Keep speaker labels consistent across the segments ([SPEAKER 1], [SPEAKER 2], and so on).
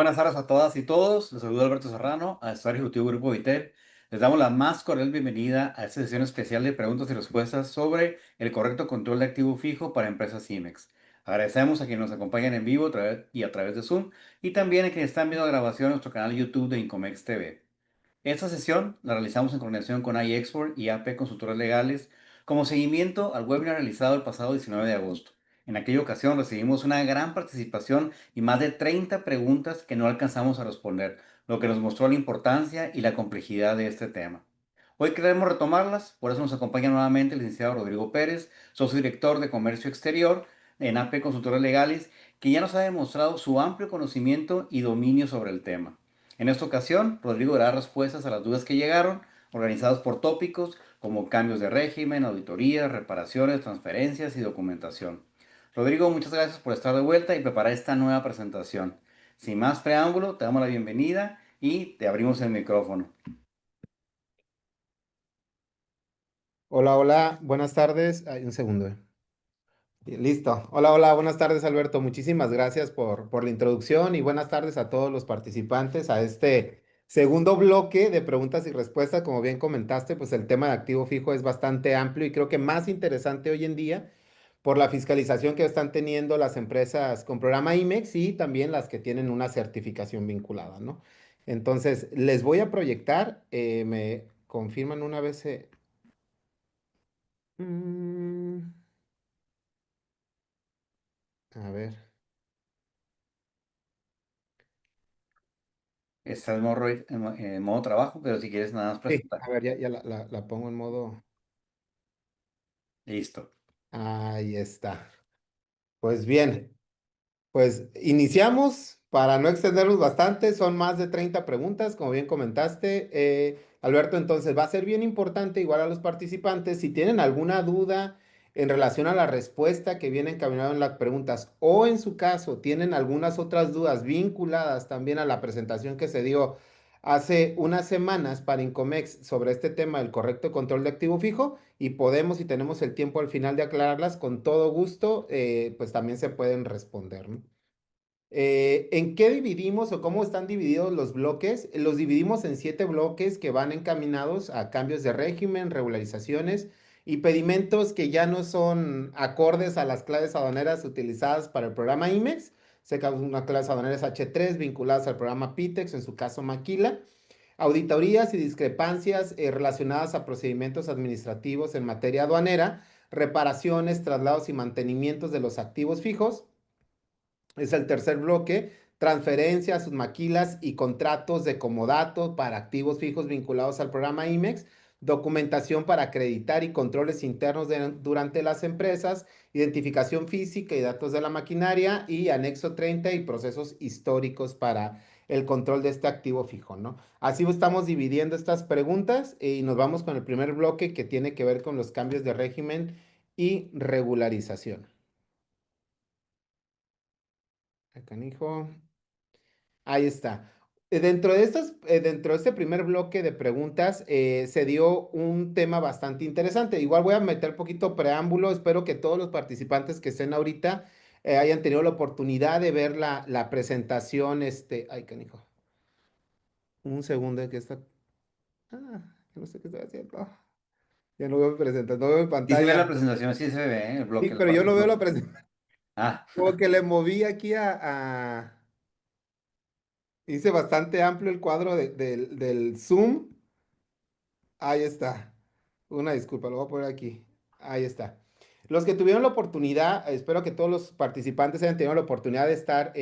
[SPEAKER 1] buenas tardes a todas y todos. Les saluda Alberto Serrano, asesor ejecutivo del Grupo Vitel. Les damos la más cordial bienvenida a esta sesión especial de preguntas y respuestas sobre el correcto control de activo fijo para empresas IMEX. Agradecemos a quienes nos acompañan en vivo a través de Zoom y también a quienes están viendo la grabación en nuestro canal YouTube de Incomex TV. Esta sesión la realizamos en coordinación con iExport y AP Consultores Legales como seguimiento al webinar realizado el pasado 19 de agosto. En aquella ocasión recibimos una gran participación y más de 30 preguntas que no alcanzamos a responder, lo que nos mostró la importancia y la complejidad de este tema. Hoy queremos retomarlas, por eso nos acompaña nuevamente el licenciado Rodrigo Pérez, socio director de Comercio Exterior en AP Consultores Legales, que ya nos ha demostrado su amplio conocimiento y dominio sobre el tema. En esta ocasión, Rodrigo dará respuestas a las dudas que llegaron, organizadas por tópicos como cambios de régimen, auditorías, reparaciones, transferencias y documentación. Rodrigo, muchas gracias por estar de vuelta y preparar esta nueva presentación. Sin más preámbulo, te damos la bienvenida y te abrimos el micrófono.
[SPEAKER 2] Hola, hola, buenas tardes. Ay, un segundo. Listo. Hola, hola, buenas tardes, Alberto. Muchísimas gracias por la introducción y buenas tardes a todos los participantes a este segundo bloque de preguntas y respuestas. Como bien comentaste, pues el tema de activo fijo es bastante amplio y creo que más interesante hoy en día por la fiscalización que están teniendo las empresas con programa IMEX y también las que tienen una certificación vinculada, ¿no? Entonces, les voy a proyectar, me confirman una vez. Mm, A ver.
[SPEAKER 1] Está en modo trabajo, pero si quieres nada más
[SPEAKER 2] Sí,
[SPEAKER 1] presentar.
[SPEAKER 2] a ver, ya la pongo en modo.
[SPEAKER 1] Listo.
[SPEAKER 2] Ahí está. Pues bien, pues iniciamos para no extendernos bastante. Son más de 30 preguntas, como bien comentaste. Alberto, entonces va a ser bien importante, igual a los participantes, si tienen alguna duda en relación a la respuesta que viene encaminada en las preguntas o en su caso tienen algunas otras dudas vinculadas también a la presentación que se dio hace unas semanas para Incomex sobre este tema del correcto control de activo fijo y podemos, si tenemos el tiempo al final de aclararlas, con todo gusto, pues también se pueden responder, ¿no? ¿En qué dividimos o cómo están divididos los bloques? Los dividimos en 7 bloques que van encaminados a cambios de régimen, regularizaciones y pedimentos que ya no son acordes a las claves aduaneras utilizadas para el programa IMEX. Se causa una clave aduanera es H3 vinculadas al programa PITEX, en su caso Maquila. Auditorías y discrepancias relacionadas a procedimientos administrativos en materia aduanera, reparaciones, traslados y mantenimientos de los activos fijos. Es el tercer bloque, transferencias, submaquilas y contratos de comodato para activos fijos vinculados al programa IMEX, documentación para acreditar y controles internos durante las empresas, identificación física y datos de la maquinaria y anexo 30 y procesos históricos para el control de este activo fijo, ¿no? Así estamos dividiendo estas preguntas y nos vamos con el primer bloque que tiene que ver con los cambios de régimen y regularización. Acá, hijo. Ahí está. Dentro de este primer bloque de preguntas, se dio un tema bastante interesante. Igual voy a meter poquito preámbulo. Espero que todos los participantes que estén ahorita hayan tenido la oportunidad de ver la presentación. Ay, canijo. Un segundo que está. No sé qué estoy haciendo. Ya no veo mi presentación, no veo mi
[SPEAKER 1] Sí se ve la
[SPEAKER 2] pantalla.
[SPEAKER 1] presentación, sí se ve, el
[SPEAKER 2] Sí,
[SPEAKER 1] bloque,
[SPEAKER 2] pero yo no
[SPEAKER 1] el
[SPEAKER 2] veo la
[SPEAKER 1] bloque.
[SPEAKER 2] presentación.
[SPEAKER 1] Ah,
[SPEAKER 2] Como que le moví aquí hice bastante amplio el cuadro del Zoom. Ahí está. Una disculpa, lo voy a poner aquí. Ahí está. Los que tuvieron la oportunidad, espero que todos los participantes hayan tenido la oportunidad de estar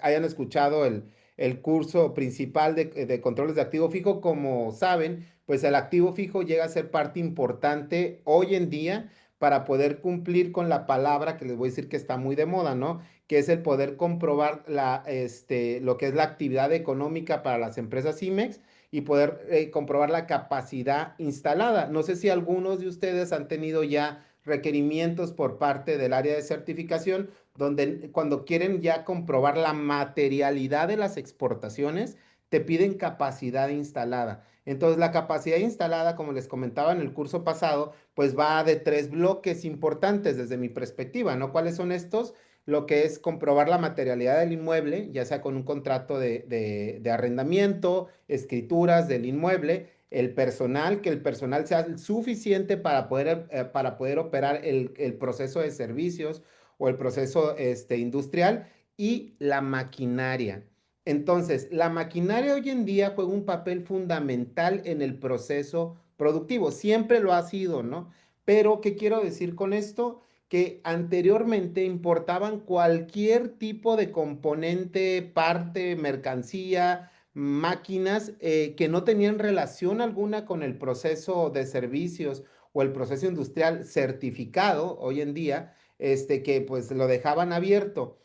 [SPEAKER 2] hayan escuchado el curso principal de controles de activo fijo. Como saben, pues el activo fijo llega a ser parte importante hoy en día para poder cumplir con la palabra que les voy a decir que está muy de moda, ¿no? Que es el poder comprobar lo que es la actividad económica para las empresas IMEX y poder comprobar la capacidad instalada. No sé si algunos de ustedes han tenido ya requerimientos por parte del área de certificación donde cuando quieren ya comprobar la materialidad de las exportaciones, te piden capacidad instalada. Entonces, la capacidad instalada, como les comentaba en el curso pasado, pues va de 3 bloques importantes desde mi perspectiva, ¿no? ¿Cuáles son estos? lo que es comprobar la materialidad del inmueble, ya sea con un contrato de arrendamiento, escrituras del inmueble, el personal, que el personal sea suficiente para poder operar el proceso de servicios o el proceso industrial y la maquinaria. Entonces, la maquinaria hoy en día juega un papel fundamental en el proceso productivo, siempre lo ha sido, ¿no? Pero, ¿qué quiero decir con esto? Que anteriormente importaban cualquier tipo de componente, parte, mercancía, máquinas que no tenían relación alguna con el proceso de servicios o el proceso industrial certificado hoy en día, que pues lo dejaban abierto.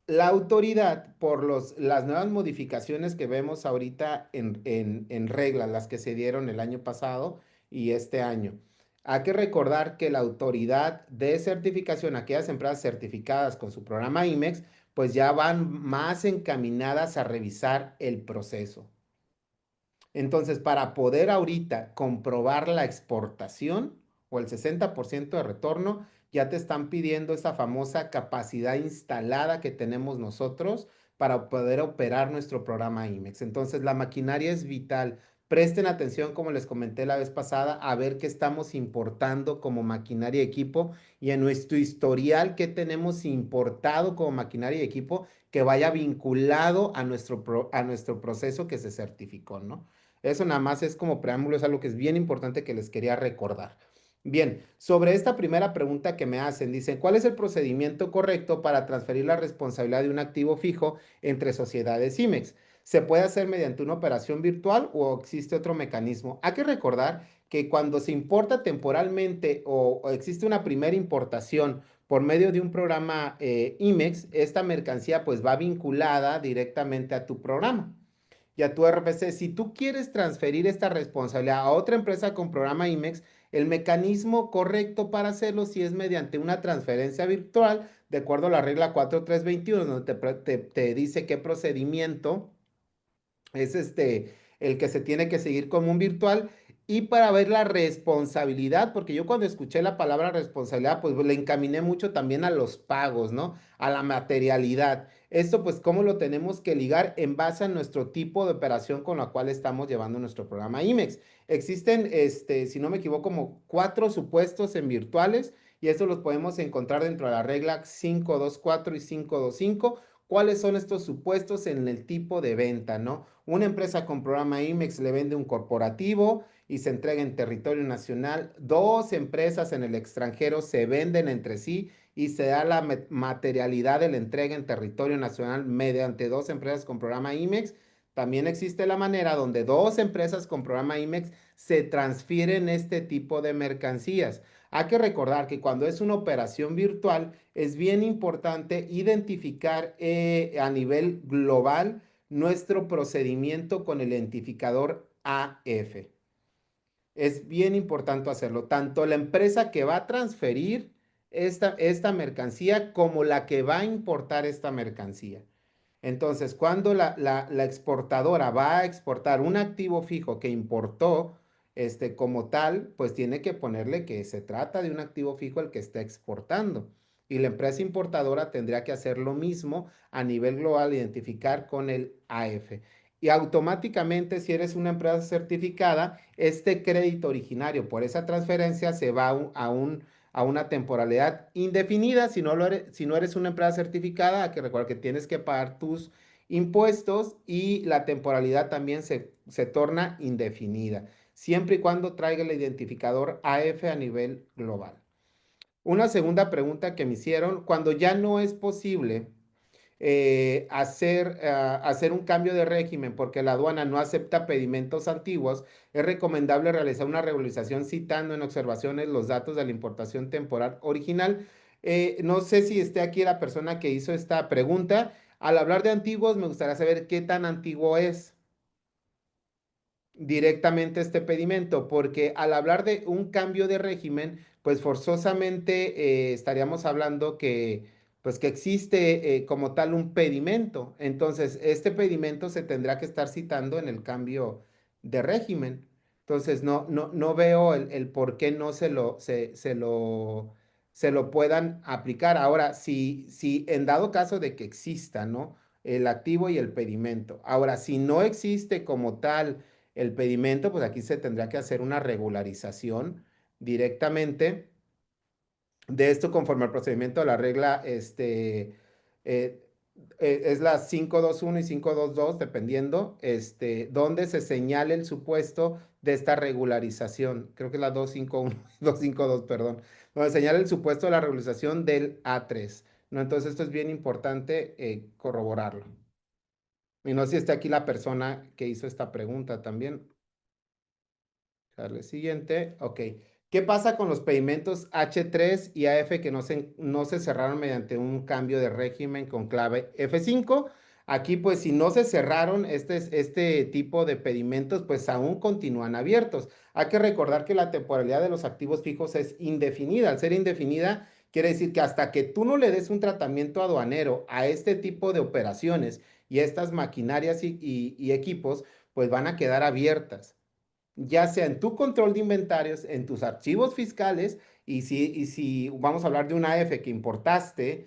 [SPEAKER 2] La autoridad, por las nuevas modificaciones que vemos ahorita en reglas, las que se dieron el año pasado y este año, hay que recordar que la autoridad de certificación, aquellas empresas certificadas con su programa IMEX, pues ya van más encaminadas a revisar el proceso. Entonces, para poder ahorita comprobar la exportación o el 60% de retorno, ya te están pidiendo esa famosa capacidad instalada que tenemos nosotros para poder operar nuestro programa IMEX. Entonces, la maquinaria es vital. Presten atención, como les comenté la vez pasada, a ver qué estamos importando como maquinaria y equipo y en nuestro historial qué tenemos importado como maquinaria y equipo que vaya vinculado a a nuestro proceso que se certificó, ¿no? Eso nada más es como preámbulo, es algo que es bien importante que les quería recordar. Bien, sobre esta primera pregunta que me hacen, dicen, ¿cuál es el procedimiento correcto para transferir la responsabilidad de un activo fijo entre sociedades IMEX? ¿Se puede hacer mediante una operación virtual o existe otro mecanismo? Hay que recordar que cuando se importa temporalmente o existe una primera importación por medio de un programa IMEX, esta mercancía pues va vinculada directamente a tu programa y a tu RFC. Si tú quieres transferir esta responsabilidad a otra empresa con programa IMEX, el mecanismo correcto para hacerlo si es mediante una transferencia virtual, de acuerdo a la regla 4321, donde te dice qué procedimiento es el que se tiene que seguir como un virtual y para ver la responsabilidad, porque yo cuando escuché la palabra responsabilidad, pues le encaminé mucho también a los pagos, ¿no? A la materialidad. Esto pues cómo lo tenemos que ligar en base a nuestro tipo de operación con la cual estamos llevando nuestro programa IMEX. Existen, si no me equivoco, como 4 supuestos en virtuales y estos los podemos encontrar dentro de la regla 524 y 525. ¿Cuáles son estos supuestos en el tipo de venta, no? Una empresa con programa IMEX le vende un corporativo y se entrega en territorio nacional. Dos empresas en el extranjero se venden entre sí y se da la materialidad de la entrega en territorio nacional mediante dos empresas con programa IMEX. También existe la manera donde dos empresas con programa IMEX se transfieren este tipo de mercancías. Hay que recordar que cuando es una operación virtual es bien importante identificar a nivel global nuestro procedimiento con el identificador AF. Es bien importante hacerlo, tanto la empresa que va a transferir esta mercancía como la que va a importar esta mercancía. Entonces, cuando la exportadora va a exportar un activo fijo que importó como tal, pues tiene que ponerle que se trata de un activo fijo el que está exportando. Y la empresa importadora tendría que hacer lo mismo a nivel global, identificar con el AF. Y automáticamente, si eres una empresa certificada, este crédito originario por esa transferencia se va a una temporalidad indefinida. Si no eres una empresa certificada, hay que recordar que tienes que pagar tus impuestos y la temporalidad también se torna indefinida, siempre y cuando traiga el identificador AF a nivel global. Una segunda pregunta que me hicieron, cuando ya no es posible hacer un cambio de régimen porque la aduana no acepta pedimentos antiguos, es recomendable realizar una regularización citando en observaciones los datos de la importación temporal original. No sé si esté aquí la persona que hizo esta pregunta. Al hablar de antiguos, me gustaría saber qué tan antiguo es directamente este pedimento, porque al hablar de un cambio de régimen, pues forzosamente estaríamos hablando pues que existe como tal un pedimento. Entonces, este pedimento se tendrá que estar citando en el cambio de régimen. Entonces, no veo el por qué no se lo puedan aplicar. Ahora, si en dado caso de que exista, ¿no? El activo y el pedimento. Ahora, si no existe como tal el pedimento, pues aquí se tendría que hacer una regularización directamente de esto conforme al procedimiento de la regla, eh, es la 521 y 522 dependiendo, donde se señale el supuesto de esta regularización. Creo que es la 251 y 252, perdón, donde señala el supuesto de la regularización del A3, ¿no? Entonces, esto es bien importante corroborarlo. Y no sé si está aquí la persona que hizo esta pregunta también. Darle siguiente. Ok. ¿Qué pasa con los pedimentos H3 y AF que no se cerraron mediante un cambio de régimen con clave F5? Aquí, pues, si no se cerraron este tipo de pedimentos, pues aún continúan abiertos. Hay que recordar que la temporalidad de los activos fijos es indefinida. Al ser indefinida, quiere decir que hasta que tú no le des un tratamiento aduanero a este tipo de operaciones y estas maquinarias y equipos, pues van a quedar abiertas ya sea en tu control de inventarios, en tus archivos fiscales, y si vamos a hablar de una F que importaste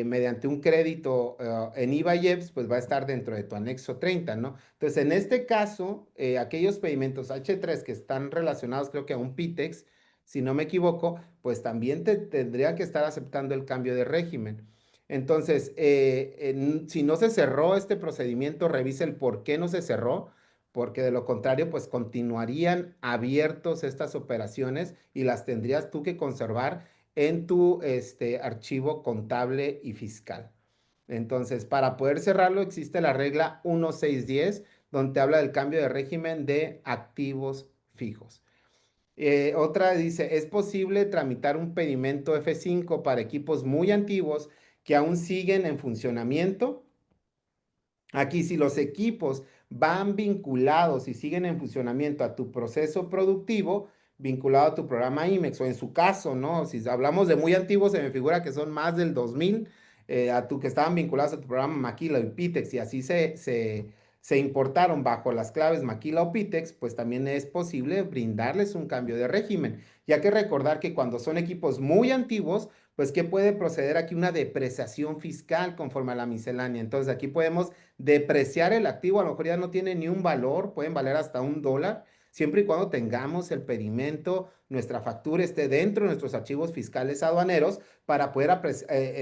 [SPEAKER 2] mediante un crédito en IVA y EPS, pues va a estar dentro de tu anexo 30, ¿no? Entonces, en este caso, aquellos pedimentos H3 que están relacionados, creo que a un PITEX, si no me equivoco, pues también te tendría que estar aceptando el cambio de régimen. Entonces, si no se cerró este procedimiento, revise el por qué no se cerró porque de lo contrario, pues continuarían abiertos estas operaciones y las tendrías tú que conservar en tu archivo contable y fiscal. Entonces, para poder cerrarlo existe la regla 1610, donde habla del cambio de régimen de activos fijos. Otra dice, es posible tramitar un pedimento F5 para equipos muy antiguos que aún siguen en funcionamiento. Aquí, si los equipos van vinculados y siguen en funcionamiento a tu proceso productivo, vinculado a tu programa IMEX, o en su caso, ¿no? Si hablamos de muy antiguos, se me figura que son más del 2000, a tu que estaban vinculados a tu programa Maquila y Pitex, y así se importaron bajo las claves Maquila o Pitex, pues también es posible brindarles un cambio de régimen. Ya que recordar que cuando son equipos muy antiguos, pues que puede proceder aquí una depreciación fiscal conforme a la miscelánea. Entonces aquí podemos depreciar el activo, a lo mejor ya no tiene ni un valor, pueden valer hasta $1, siempre y cuando tengamos el pedimento, nuestra factura esté dentro de nuestros archivos fiscales aduaneros para poder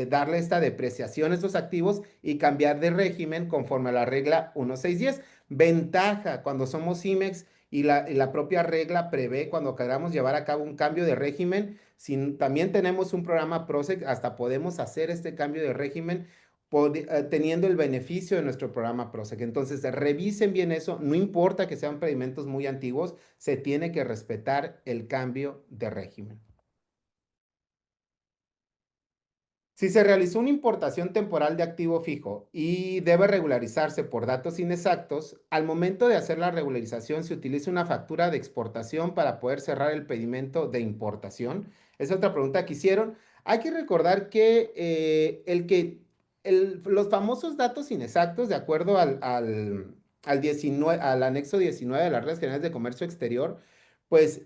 [SPEAKER 2] darle esta depreciación a estos activos y cambiar de régimen conforme a la regla 1610. Ventaja cuando somos IMEX y la propia regla prevé cuando queramos llevar a cabo un cambio de régimen. Si también tenemos un programa PROSEC, hasta podemos hacer este cambio de régimen teniendo el beneficio de nuestro programa PROSEC. Entonces, revisen bien eso, no importa que sean pedimentos muy antiguos, se tiene que respetar el cambio de régimen. Si se realizó una importación temporal de activo fijo y debe regularizarse por datos inexactos, al momento de hacer la regularización se utiliza una factura de exportación para poder cerrar el pedimento de importación. Es otra pregunta que hicieron. Hay que recordar que los famosos datos inexactos, de acuerdo al anexo 19 de las reglas generales de comercio exterior, pues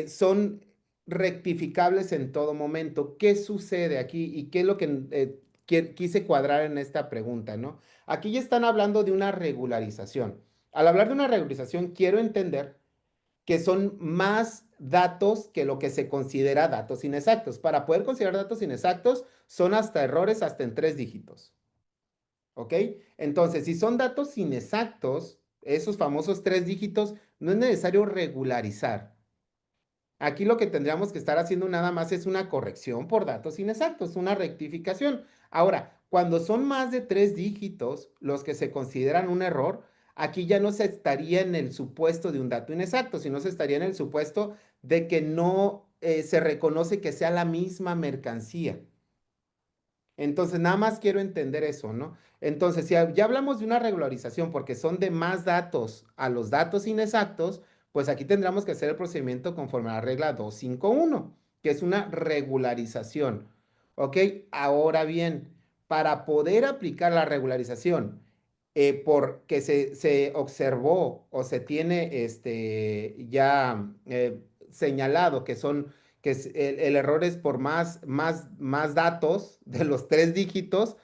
[SPEAKER 2] son rectificables en todo momento. ¿Qué sucede aquí y qué es lo que quise cuadrar en esta pregunta, ¿no? Aquí ya están hablando de una regularización. Al hablar de una regularización, quiero entender que son más datos que lo que se considera datos inexactos. Para poder considerar datos inexactos, son hasta errores hasta en 3 dígitos. ¿Ok? Entonces, si son datos inexactos, esos famosos 3 dígitos, no es necesario regularizar. Aquí lo que tendríamos que estar haciendo nada más es una corrección por datos inexactos, una rectificación. Ahora, cuando son más de 3 dígitos los que se consideran un error, aquí ya no se estaría en el supuesto de un dato inexacto, sino se estaría en el supuesto de que no se reconoce que sea la misma mercancía. Entonces, nada más quiero entender eso, ¿no? Entonces, si ya hablamos de una regularización porque son de más datos a los datos inexactos, pues aquí tendremos que hacer el procedimiento conforme a la regla 251, que es una regularización. ¿Ok? Ahora bien, para poder aplicar la regularización, porque se observó o se tiene ya señalado que el error es por más datos de los tres dígitos,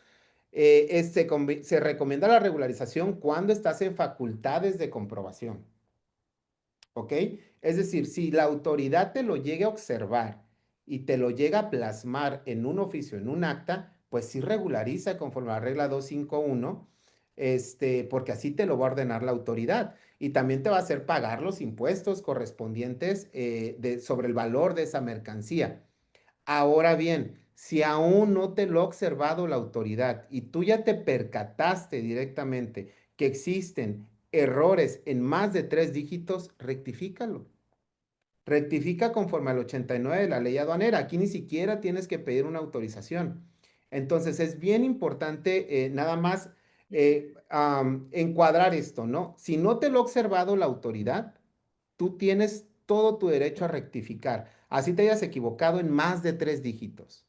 [SPEAKER 2] se recomienda la regularización cuando estás en facultades de comprobación. ¿Ok? Es decir, si la autoridad te lo llega a observar y te lo llega a plasmar en un oficio, en un acta, pues sí regulariza conforme a la regla 251, porque así te lo va a ordenar la autoridad. Y también te va a hacer pagar los impuestos correspondientes sobre el valor de esa mercancía. Ahora bien, si aún no te lo ha observado la autoridad y tú ya te percataste directamente que existen errores en más de tres dígitos, rectifícalo. Rectifica conforme al 89 de la ley aduanera. Aquí ni siquiera tienes que pedir una autorización. Entonces es bien importante nada más encuadrar esto, ¿no? Si no te lo ha observado la autoridad, tú tienes todo tu derecho a rectificar. Así te hayas equivocado en más de tres dígitos.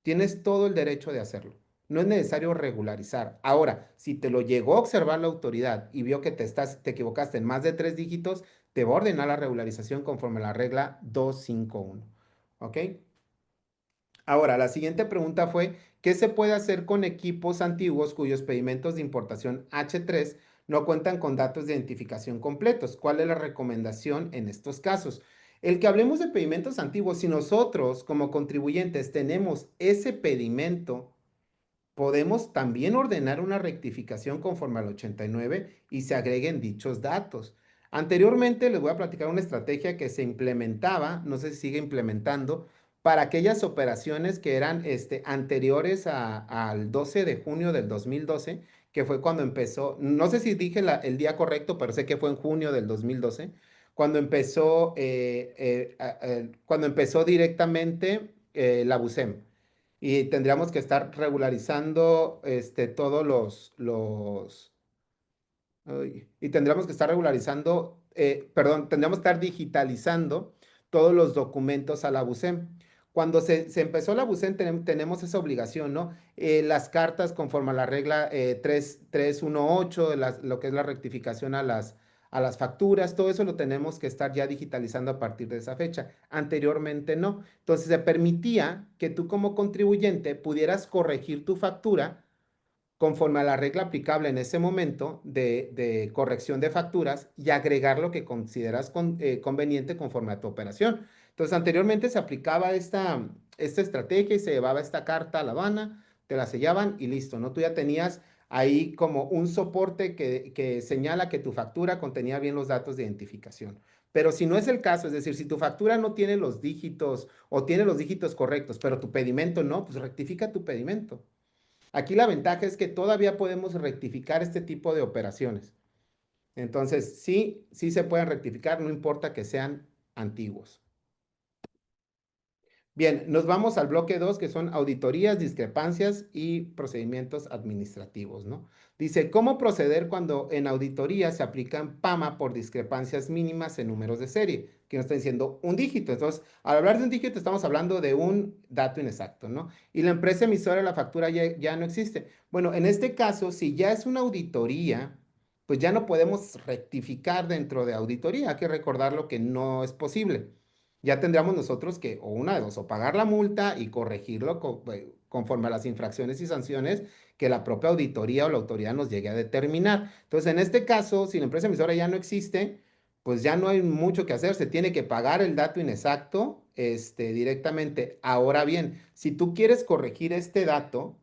[SPEAKER 2] Tienes todo el derecho de hacerlo. No es necesario regularizar. Ahora, si te lo llegó a observar la autoridad y vio que te equivocaste en más de tres dígitos, te va a ordenar la regularización conforme a la regla 251. ¿Ok? Ahora, la siguiente pregunta fue, ¿qué se puede hacer con equipos antiguos cuyos pedimentos de importación H3 no cuentan con datos de identificación completos? ¿Cuál es la recomendación en estos casos? El que hablemos de pedimentos antiguos, si nosotros como contribuyentes tenemos ese pedimento, podemos también ordenar una rectificación conforme al 89 y se agreguen dichos datos. Anteriormente les voy a platicar una estrategia que se implementaba, no sé si sigue implementando, para aquellas operaciones que eran anteriores al 12 de junio del 2012, que fue cuando empezó, no sé si dije el día correcto, pero sé que fue en junio del 2012, cuando empezó directamente la BUSEM y tendríamos que estar regularizando todos y tendríamos que estar regularizando, perdón, tendríamos que estar digitalizando todos los documentos a la BUSEM. Cuando se empezó la BUSEM tenemos esa obligación, ¿no? Las cartas conforme a la regla 318, lo que es la rectificación a las facturas, todo eso lo tenemos que estar ya digitalizando a partir de esa fecha. Anteriormente no. Entonces se permitía que tú como contribuyente pudieras corregir tu factura conforme a la regla aplicable en ese momento de corrección de facturas y agregar lo que consideras conveniente conforme a tu operación. Entonces, anteriormente se aplicaba esta estrategia y se llevaba esta carta a la aduana, te la sellaban y listo, ¿no? Tú ya tenías ahí como un soporte que señala que tu factura contenía bien los datos de identificación. Pero si no es el caso, es decir, si tu factura no tiene los dígitos o tiene los dígitos correctos, pero tu pedimento no, pues rectifica tu pedimento. Aquí la ventaja es que todavía podemos rectificar este tipo de operaciones. Entonces, sí, sí se pueden rectificar, no importa que sean antiguos. Bien, nos vamos al bloque 2, que son auditorías, discrepancias y procedimientos administrativos, ¿no? Dice, ¿cómo proceder cuando en auditoría se aplican PAMA por discrepancias mínimas en números de serie? Que nos está diciendo un dígito. Entonces, al hablar de un dígito, estamos hablando de un dato inexacto, ¿no? Y la empresa emisora de la factura ya no existe. Bueno, en este caso, si ya es una auditoría, pues ya no podemos rectificar dentro de auditoría. Hay que recordar lo que no es posible. Ya tendríamos nosotros que, o una de dos, o pagar la multa y corregirlo conforme a las infracciones y sanciones que la propia auditoría o la autoridad nos llegue a determinar. Entonces, en este caso, si la empresa emisora ya no existe, pues ya no hay mucho que hacer, se tiene que pagar el dato inexacto, directamente. Ahora bien, si tú quieres corregir este dato,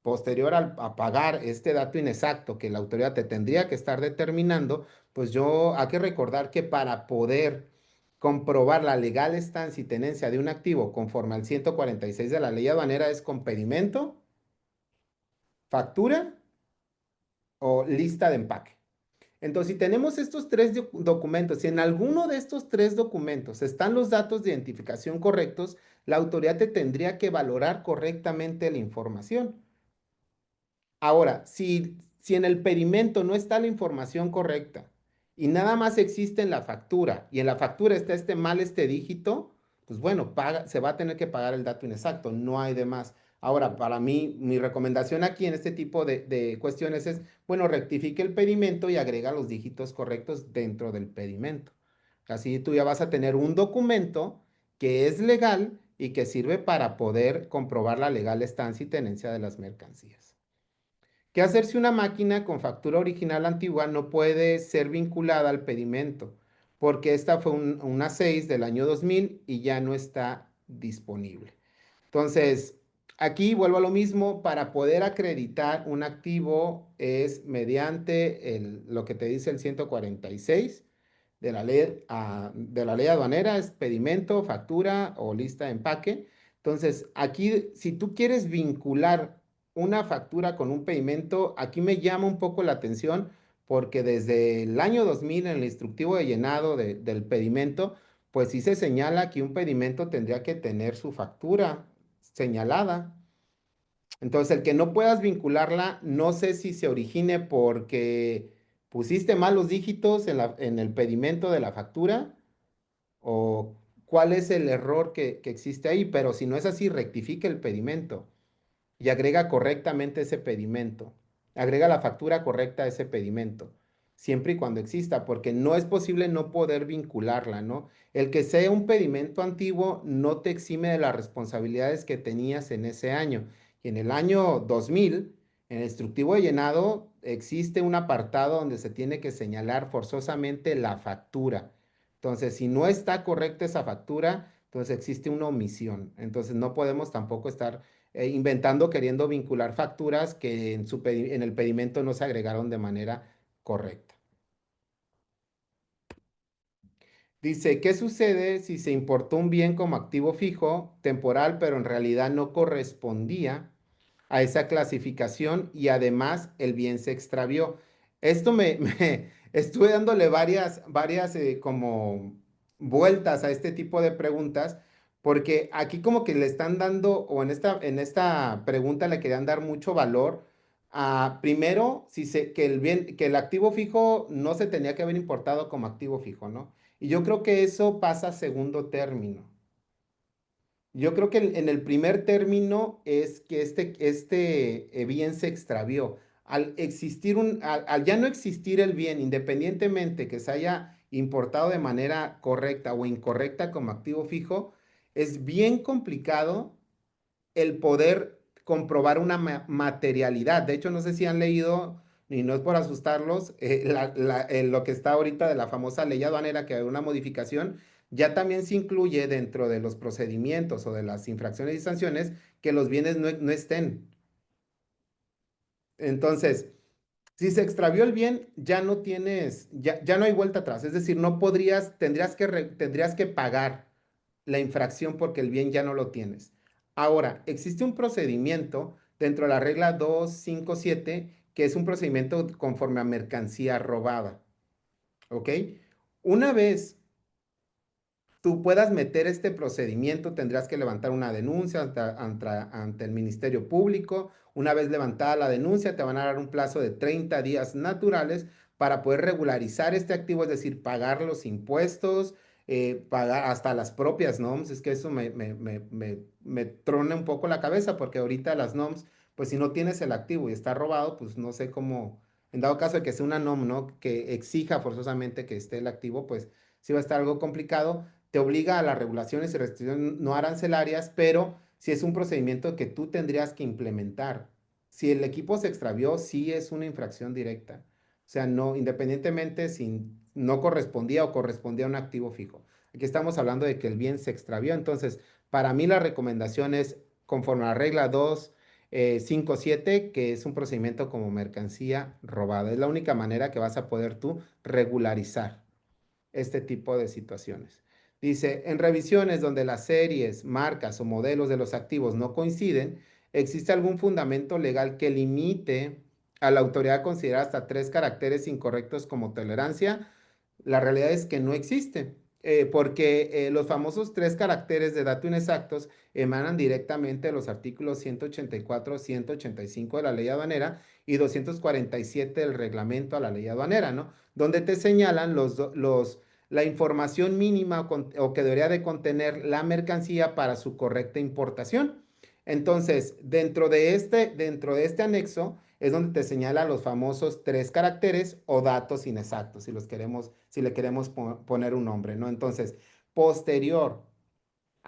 [SPEAKER 2] posterior a pagar este dato inexacto que la autoridad te tendría que estar determinando, pues hay que recordar que para poder comprobar la legal estancia y tenencia de un activo conforme al 146 de la ley aduanera es con pedimento, factura o lista de empaque. Entonces, si tenemos estos tres documentos, si en alguno de estos tres documentos están los datos de identificación correctos, la autoridad te tendría que valorar correctamente la información. Ahora, si en el pedimento no está la información correcta y nada más existe en la factura y en la factura está este dígito, pues bueno, se va a tener que pagar el dato inexacto, no hay de más. Ahora, para mí, mi recomendación aquí en este tipo de cuestiones es, bueno, rectifique el pedimento y agrega los dígitos correctos dentro del pedimento. Así tú ya vas a tener un documento que es legal y que sirve para poder comprobar la legal estancia y tenencia de las mercancías. ¿Qué hacer si una máquina con factura original antigua no puede ser vinculada al pedimento? Porque esta fue una 6 del año 2000 y ya no está disponible. Entonces, aquí vuelvo a lo mismo, para poder acreditar un activo es mediante lo que te dice el 146 de la ley aduanera, es pedimento, factura o lista de empaque. Entonces, aquí, si tú quieres vincular una factura con un pedimento, aquí me llama un poco la atención porque desde el año 2000 en el instructivo de llenado del pedimento, pues sí se señala que un pedimento tendría que tener su factura señalada. Entonces, el que no puedas vincularla, no sé si se origine porque pusiste mal los dígitos en el pedimento de la factura o cuál es el error que existe ahí, pero si no es así, rectifique el pedimento y agrega correctamente ese pedimento. Agrega la factura correcta a ese pedimento, siempre y cuando exista, porque no es posible no poder vincularla, ¿no? El que sea un pedimento antiguo no te exime de las responsabilidades que tenías en ese año. Y en el año 2000, en el instructivo de llenado, existe un apartado donde se tiene que señalar forzosamente la factura. Entonces, si no está correcta esa factura, entonces existe una omisión. Entonces, no podemos tampoco estar inventando, queriendo vincular facturas que en el pedimento no se agregaron de manera correcta. Dice, ¿qué sucede si se importó un bien como activo fijo, temporal, pero en realidad no correspondía a esa clasificación y además el bien se extravió? Esto me estuve dándole varias como vueltas a este tipo de preguntas, porque aquí como que le están dando, o en esta pregunta le querían dar mucho valor a, primero, que el activo fijo no se tenía que haber importado como activo fijo, ¿no? Y yo creo que eso pasa a segundo término. Yo creo que en el primer término es que este bien se extravió. Al ya no existir el bien, independientemente que se haya importado de manera correcta o incorrecta como activo fijo, es bien complicado el poder comprobar una materialidad. De hecho, no sé si han leído, y no es por asustarlos, lo que está ahorita de la famosa ley aduanera, que hay una modificación, ya también se incluye dentro de los procedimientos o de las infracciones y sanciones que los bienes no estén. Entonces, si se extravió el bien, ya no hay vuelta atrás. Es decir, no podrías, tendrías que pagar la infracción porque el bien ya no lo tienes. Ahora, existe un procedimiento dentro de la regla 257 que es un procedimiento conforme a mercancía robada. ¿Ok? Una vez tú puedas meter este procedimiento, tendrás que levantar una denuncia ante el Ministerio Público. Una vez levantada la denuncia, te van a dar un plazo de 30 días naturales para poder regularizar este activo, es decir, pagar los impuestos, pagar hasta las propias NOMS. Es que eso me trona un poco la cabeza porque ahorita las NOMS, pues si no tienes el activo y está robado, pues no sé cómo, en dado caso de que sea una NOM, ¿no? Que exija forzosamente que esté el activo, pues sí va a estar algo complicado. Te obliga a las regulaciones y restricciones no arancelarias, pero si es un procedimiento que tú tendrías que implementar. Si el equipo se extravió, sí es una infracción directa. O sea, no, independientemente si no correspondía o correspondía a un activo fijo. Aquí estamos hablando de que el bien se extravió. Entonces, para mí la recomendación es conforme a la regla 257, que es un procedimiento como mercancía robada. Es la única manera que vas a poder tú regularizar este tipo de situaciones. Dice, en revisiones donde las series, marcas o modelos de los activos no coinciden, ¿existe algún fundamento legal que limite a la autoridad a considerar hasta 3 caracteres incorrectos como tolerancia? La realidad es que no existe, porque los famosos 3 caracteres de dato inexactos emanan directamente de los artículos 184, 185 de la ley aduanera y 247 del reglamento a la ley aduanera, ¿no? Donde te señalan la información mínima o que debería de contener la mercancía para su correcta importación. Entonces, dentro de este anexo es donde te señala los famosos 3 caracteres o datos inexactos, si le queremos poner un nombre, ¿no? Entonces, posterior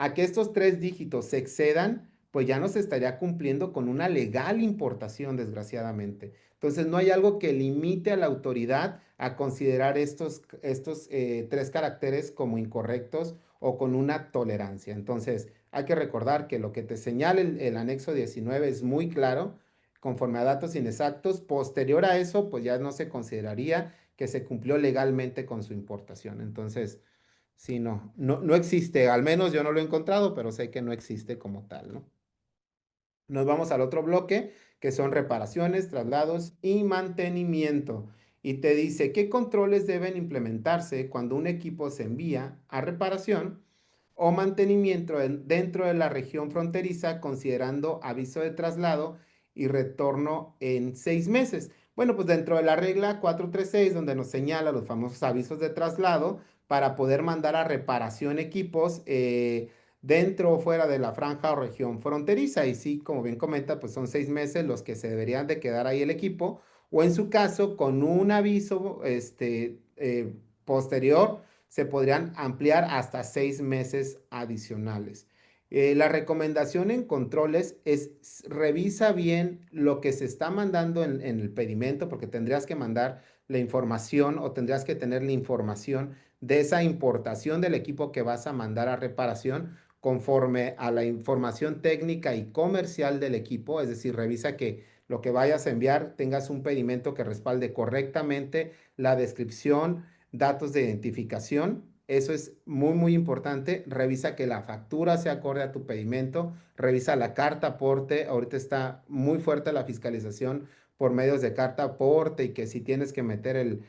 [SPEAKER 2] a que estos tres dígitos se excedan, pues ya no se estaría cumpliendo con una legal importación, desgraciadamente. Entonces, no hay algo que limite a la autoridad a considerar estos tres caracteres como incorrectos o con una tolerancia. Entonces, hay que recordar que lo que te señala el anexo 19 es muy claro, conforme a datos inexactos. Posterior a eso, pues ya no se consideraría que se cumplió legalmente con su importación. Entonces, sí, no existe, al menos yo no lo he encontrado, pero sé que no existe como tal, ¿no? Nos vamos al otro bloque, que son reparaciones, traslados y mantenimiento. Y te dice qué controles deben implementarse cuando un equipo se envía a reparación o mantenimiento dentro de la región fronteriza, considerando aviso de traslado y retorno en 6 meses. Bueno, pues dentro de la regla 436, donde nos señala los famosos avisos de traslado para poder mandar a reparación equipos, dentro o fuera de la franja o región fronteriza. Y sí, como bien comenta, pues son 6 meses los que se deberían de quedar ahí el equipo, o en su caso, con un aviso posterior, se podrían ampliar hasta 6 meses adicionales. La recomendación en controles es revisa bien lo que se está mandando en el pedimento, porque tendrías que mandar la información o tendrías que tener la información de esa importación del equipo que vas a mandar a reparación conforme a la información técnica y comercial del equipo, es decir, revisa que lo que vayas a enviar tengas un pedimento que respalde correctamente la descripción, datos de identificación. Eso es muy, muy importante. Revisa que la factura se acorde a tu pedimento. Revisa la carta aporte. Ahorita está muy fuerte la fiscalización por medios de carta aporte y que si tienes que meter el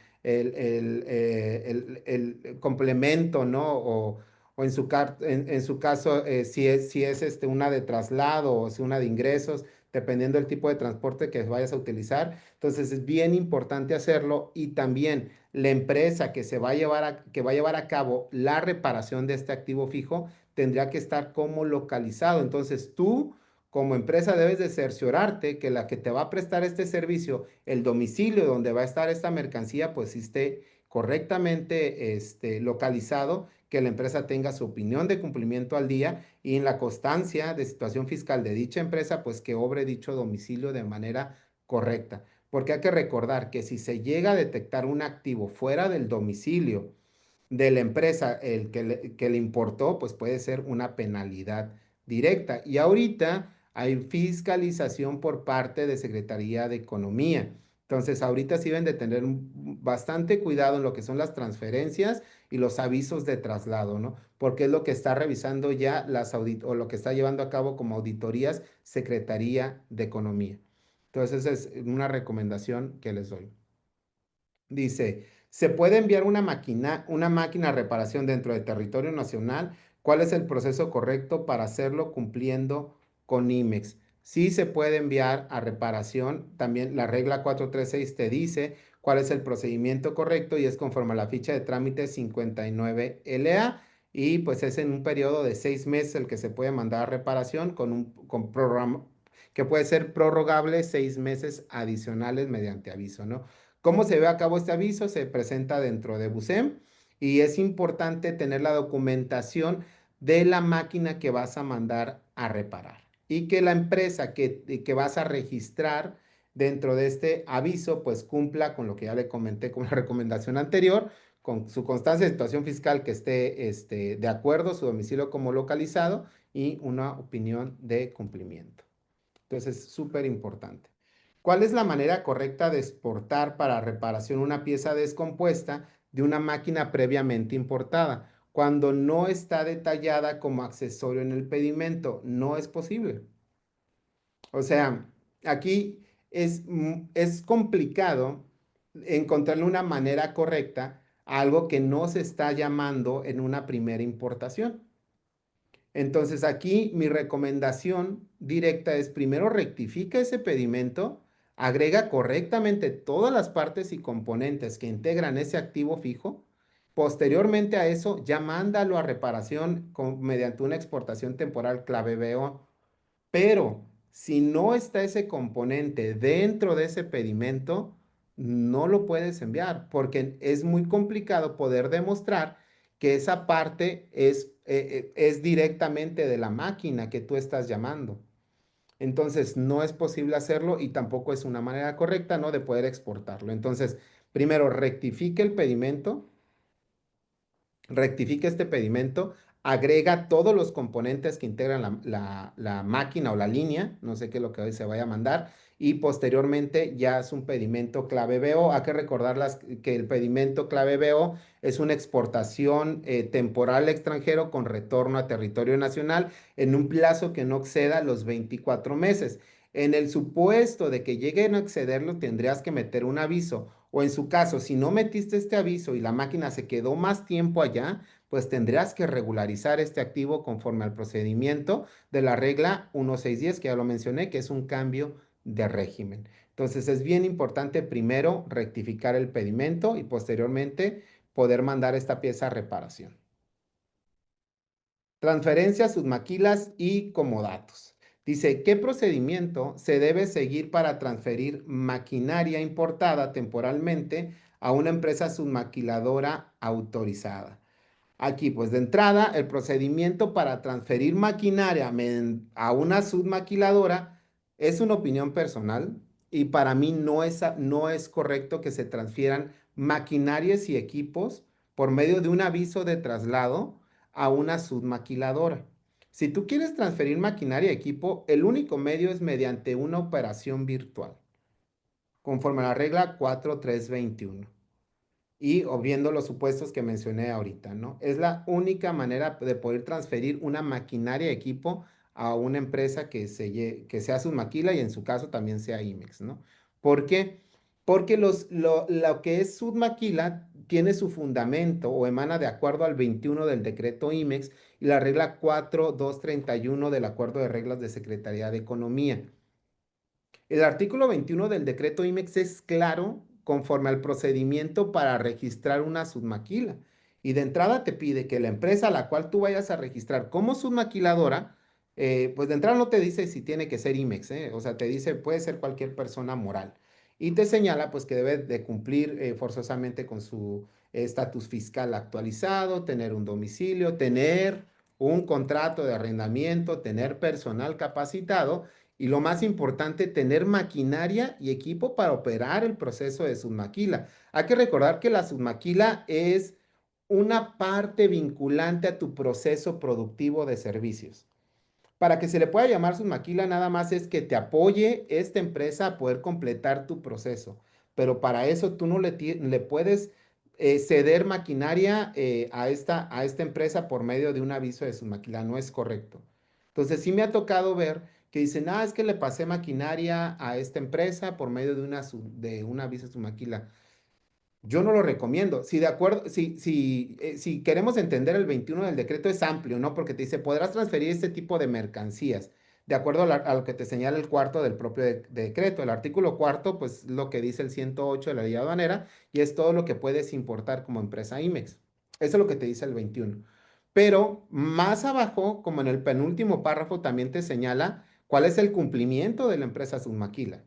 [SPEAKER 2] complemento, ¿no? O en su caso, si es una de traslado o si una de ingresos, dependiendo del tipo de transporte que vayas a utilizar. Entonces es bien importante hacerlo y también la empresa que va a llevar a cabo la reparación de este activo fijo tendría que estar como localizado. Entonces tú como empresa debes de cerciorarte que la que te va a prestar este servicio, el domicilio donde va a estar esta mercancía, pues esté correctamente localizado, que la empresa tenga su opinión de cumplimiento al día y en la constancia de situación fiscal de dicha empresa, pues que obre dicho domicilio de manera correcta. Porque hay que recordar que si se llega a detectar un activo fuera del domicilio de la empresa que le importó, pues puede ser una penalidad directa. Y ahorita hay fiscalización por parte de Secretaría de Economía. Entonces, ahorita sí deben de tener bastante cuidado en lo que son las transferencias y los avisos de traslado, ¿no? Porque es lo que está revisando ya o lo que está llevando a cabo como auditorías Secretaría de Economía. Entonces, esa es una recomendación que les doy. Dice, ¿se puede enviar una máquina a reparación dentro de territorio nacional? ¿Cuál es el proceso correcto para hacerlo cumpliendo con IMEX? Sí se puede enviar a reparación. También la regla 436 te dice cuál es el procedimiento correcto y es conforme a la ficha de trámite 59LA y pues es en un periodo de 6 meses el que se puede mandar a reparación con programa que puede ser prorrogable 6 meses adicionales mediante aviso, ¿no? ¿Cómo se ve a cabo este aviso? Se presenta dentro de BUSEM y es importante tener la documentación de la máquina que vas a mandar a reparar y que la empresa que vas a registrar dentro de este aviso pues cumpla con lo que ya le comenté como la recomendación anterior, con su constancia de situación fiscal que esté de acuerdo, su domicilio como localizado y una opinión de cumplimiento. Entonces, es súper importante. ¿Cuál es la manera correcta de exportar para reparación una pieza descompuesta de una máquina previamente importada? Cuando no está detallada como accesorio en el pedimento, no es posible. O sea, aquí es complicado encontrarle una manera correcta a algo que no se está llamando en una primera importación. Entonces aquí mi recomendación directa es primero rectifica ese pedimento, agrega correctamente todas las partes y componentes que integran ese activo fijo. Posteriormente a eso ya mándalo a reparación mediante una exportación temporal clave BO. Pero si no está ese componente dentro de ese pedimento, no lo puedes enviar porque es muy complicado poder demostrar que esa parte es directamente de la máquina que tú estás llamando. Entonces, no es posible hacerlo y tampoco es una manera correcta, ¿no?, de poder exportarlo. Entonces, primero, rectifica este pedimento, agrega todos los componentes que integran la máquina o la línea, no sé qué es lo que hoy se vaya a mandar, y posteriormente ya es un pedimento clave BO. Hay que recordar que el pedimento clave BO es una exportación temporal al extranjero con retorno a territorio nacional en un plazo que no exceda los 24 meses. En el supuesto de que lleguen a excederlo, tendrías que meter un aviso o en su caso, si no metiste este aviso y la máquina se quedó más tiempo allá, pues tendrás que regularizar este activo conforme al procedimiento de la regla 1610, que ya lo mencioné, que es un cambio de régimen. Entonces es bien importante primero rectificar el pedimento y posteriormente poder mandar esta pieza a reparación. Transferencias, submaquilas y comodatos. Dice, ¿qué procedimiento se debe seguir para transferir maquinaria importada temporalmente a una empresa submaquiladora autorizada? Aquí, pues de entrada, el procedimiento para transferir maquinaria a una submaquiladora es una opinión personal y para mí no es correcto que se transfieran maquinarias y equipos por medio de un aviso de traslado a una submaquiladora. Si tú quieres transferir maquinaria y equipo, el único medio es mediante una operación virtual, conforme a la regla 4321 y o viendo los supuestos que mencioné ahorita, ¿no? Es la única manera de poder transferir una maquinaria y equipo a una empresa que sea Submaquila y en su caso también sea IMEX, ¿no? ¿Por qué? Porque lo que es Submaquila tiene su fundamento o emana de acuerdo al 21 del decreto IMEX y la regla 4231 del acuerdo de reglas de Secretaría de Economía. El artículo 21 del decreto IMEX es claro conforme al procedimiento para registrar una submaquila. Y de entrada te pide que la empresa a la cual tú vayas a registrar como submaquiladora, pues de entrada no te dice si tiene que ser IMEX, o sea, te dice puede ser cualquier persona moral. Y te señala pues que debe de cumplir forzosamente con su estatus fiscal actualizado, tener un domicilio, tener un contrato de arrendamiento, tener personal capacitado y lo más importante, tener maquinaria y equipo para operar el proceso de submaquila. Hay que recordar que la submaquila es una parte vinculante a tu proceso productivo de servicios. Para que se le pueda llamar submaquila, nada más es que te apoye esta empresa a poder completar tu proceso. Pero para eso tú no le puedes ceder maquinaria a esta empresa por medio de un aviso de submaquila. No es correcto. Entonces sí me ha tocado ver que dicen, ah, es que le pasé maquinaria a esta empresa por medio de un aviso de submaquila. Yo no lo recomiendo. Si de acuerdo, si queremos entender el 21 del decreto es amplio, ¿no? Porque te dice, podrás transferir este tipo de mercancías, de acuerdo a lo que te señala el cuarto del propio decreto. El artículo cuarto, pues lo que dice el 108 de la ley aduanera y es todo lo que puedes importar como empresa IMEX. Eso es lo que te dice el 21. Pero más abajo, como en el penúltimo párrafo, también te señala cuál es el cumplimiento de la empresa Submaquila.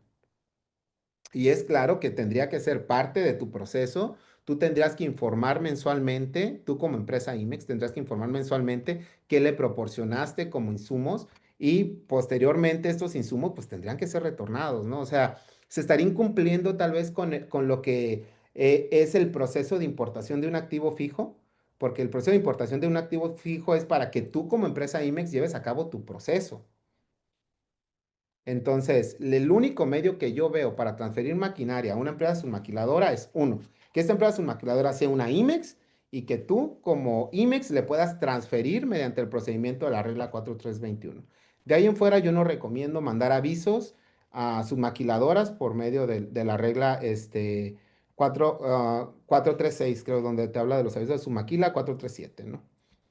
[SPEAKER 2] Y es claro que tendría que ser parte de tu proceso. Tú tendrías que informar mensualmente, tú como empresa IMEX tendrás que informar mensualmente qué le proporcionaste como insumos y posteriormente estos insumos pues tendrían que ser retornados, ¿no? O sea, se estaría incumpliendo tal vez con lo que es el proceso de importación de un activo fijo, porque el proceso de importación de un activo fijo es para que tú como empresa IMEX lleves a cabo tu proceso. Entonces, el único medio que yo veo para transferir maquinaria a una empresa submaquiladora es uno, que esta empresa submaquiladora sea una IMEX y que tú como IMEX le puedas transferir mediante el procedimiento de la regla 4321. De ahí en fuera yo no recomiendo mandar avisos a submaquiladoras por medio de la regla 436, creo, donde te habla de los avisos de submaquila 437, ¿no?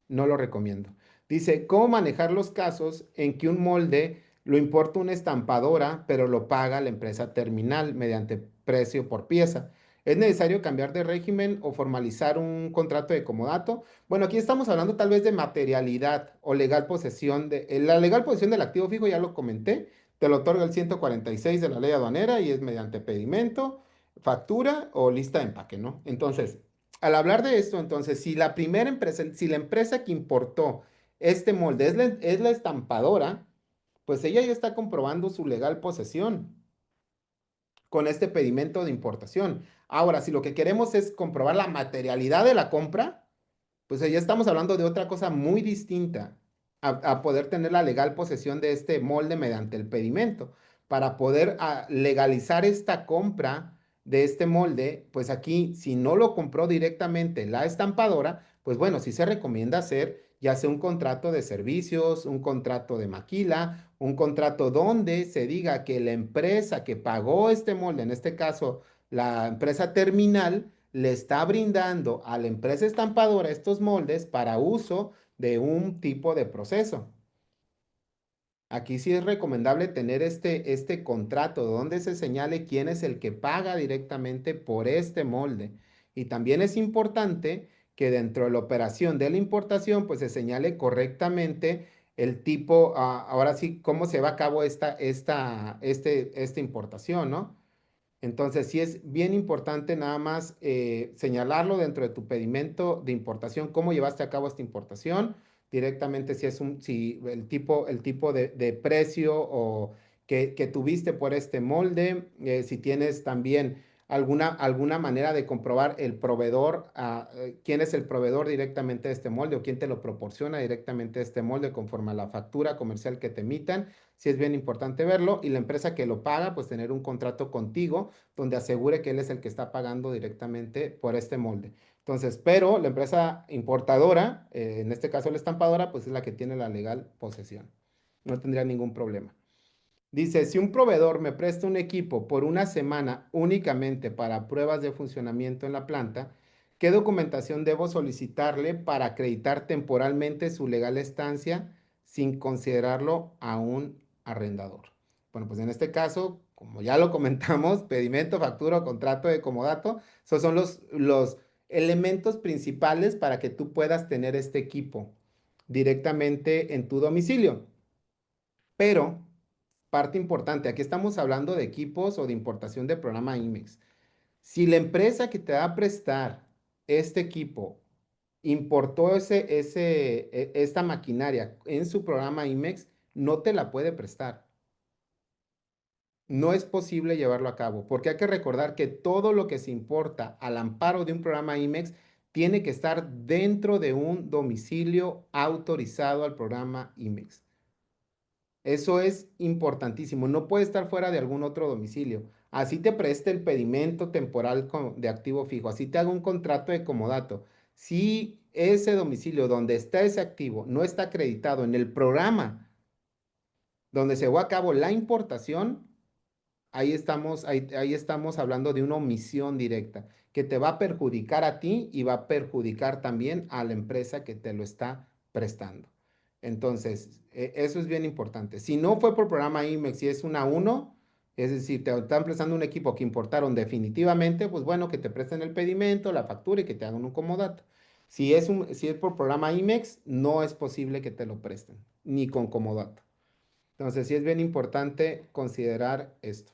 [SPEAKER 2] No lo recomiendo. Dice, ¿cómo manejar los casos en que un molde lo importa una estampadora, pero lo paga la empresa terminal mediante precio por pieza? ¿Es necesario cambiar de régimen o formalizar un contrato de comodato? Bueno, aquí estamos hablando tal vez de materialidad o legal posesión la legal posesión del activo fijo, ya lo comenté, te lo otorga el 146 de la ley aduanera y es mediante pedimento, factura o lista de empaque, ¿no? Entonces, al hablar de esto, entonces, si la primera empresa, si la empresa que importó este molde es la estampadora, pues ella ya está comprobando su legal posesión con este pedimento de importación. Ahora, si lo que queremos es comprobar la materialidad de la compra, pues ya estamos hablando de otra cosa muy distinta a poder tener la legal posesión de este molde mediante el pedimento. Para poder legalizar esta compra de este molde, pues aquí, si no lo compró directamente la estampadora, pues bueno, sí se recomienda hacer ya sea un contrato de servicios, un contrato de maquila, un contrato donde se diga que la empresa que pagó este molde, en este caso la empresa terminal, le está brindando a la empresa estampadora estos moldes para uso de un tipo de proceso. Aquí sí es recomendable tener este contrato donde se señale quién es el que paga directamente por este molde. Y también es importante que dentro de la operación de la importación, pues se señale correctamente el tipo, ahora sí, cómo se va a cabo esta importación, ¿no? Entonces, sí es bien importante nada más señalarlo dentro de tu pedimento de importación, cómo llevaste a cabo esta importación, directamente si el tipo de precio o que tuviste por este molde, si tienes también alguna manera de comprobar el proveedor, quién es el proveedor directamente de este molde o quién te lo proporciona directamente este molde conforme a la factura comercial que te emitan. Sí es bien importante verlo y la empresa que lo paga, pues tener un contrato contigo donde asegure que él es el que está pagando directamente por este molde. Entonces, pero la empresa importadora, en este caso la estampadora, pues es la que tiene la legal posesión. No tendría ningún problema. Dice, si un proveedor me presta un equipo por una semana únicamente para pruebas de funcionamiento en la planta, ¿qué documentación debo solicitarle para acreditar temporalmente su legal estancia sin considerarlo a un arrendador? Bueno, pues en este caso, como ya lo comentamos, pedimento, factura o contrato de comodato, esos son los elementos principales para que tú puedas tener este equipo directamente en tu domicilio. Pero parte importante, aquí estamos hablando de equipos o de importación de programa IMEX. Si la empresa que te va a prestar este equipo importó esta maquinaria en su programa IMEX, no te la puede prestar. No es posible llevarlo a cabo, porque hay que recordar que todo lo que se importa al amparo de un programa IMEX tiene que estar dentro de un domicilio autorizado al programa IMEX. Eso es importantísimo. No puede estar fuera de algún otro domicilio. Así te preste el pedimento temporal de activo fijo. Así te haga un contrato de comodato. Si ese domicilio donde está ese activo no está acreditado en el programa donde se llevó a cabo la importación, ahí estamos hablando de una omisión directa que te va a perjudicar a ti y va a perjudicar también a la empresa que te lo está prestando. Entonces, eso es bien importante. Si no fue por programa IMEX, si es una uno, es decir, te están prestando un equipo que importaron definitivamente, pues bueno, que te presten el pedimento, la factura y que te hagan un comodato. Si es por programa IMEX, no es posible que te lo presten, ni con comodato. Entonces, sí es bien importante considerar esto.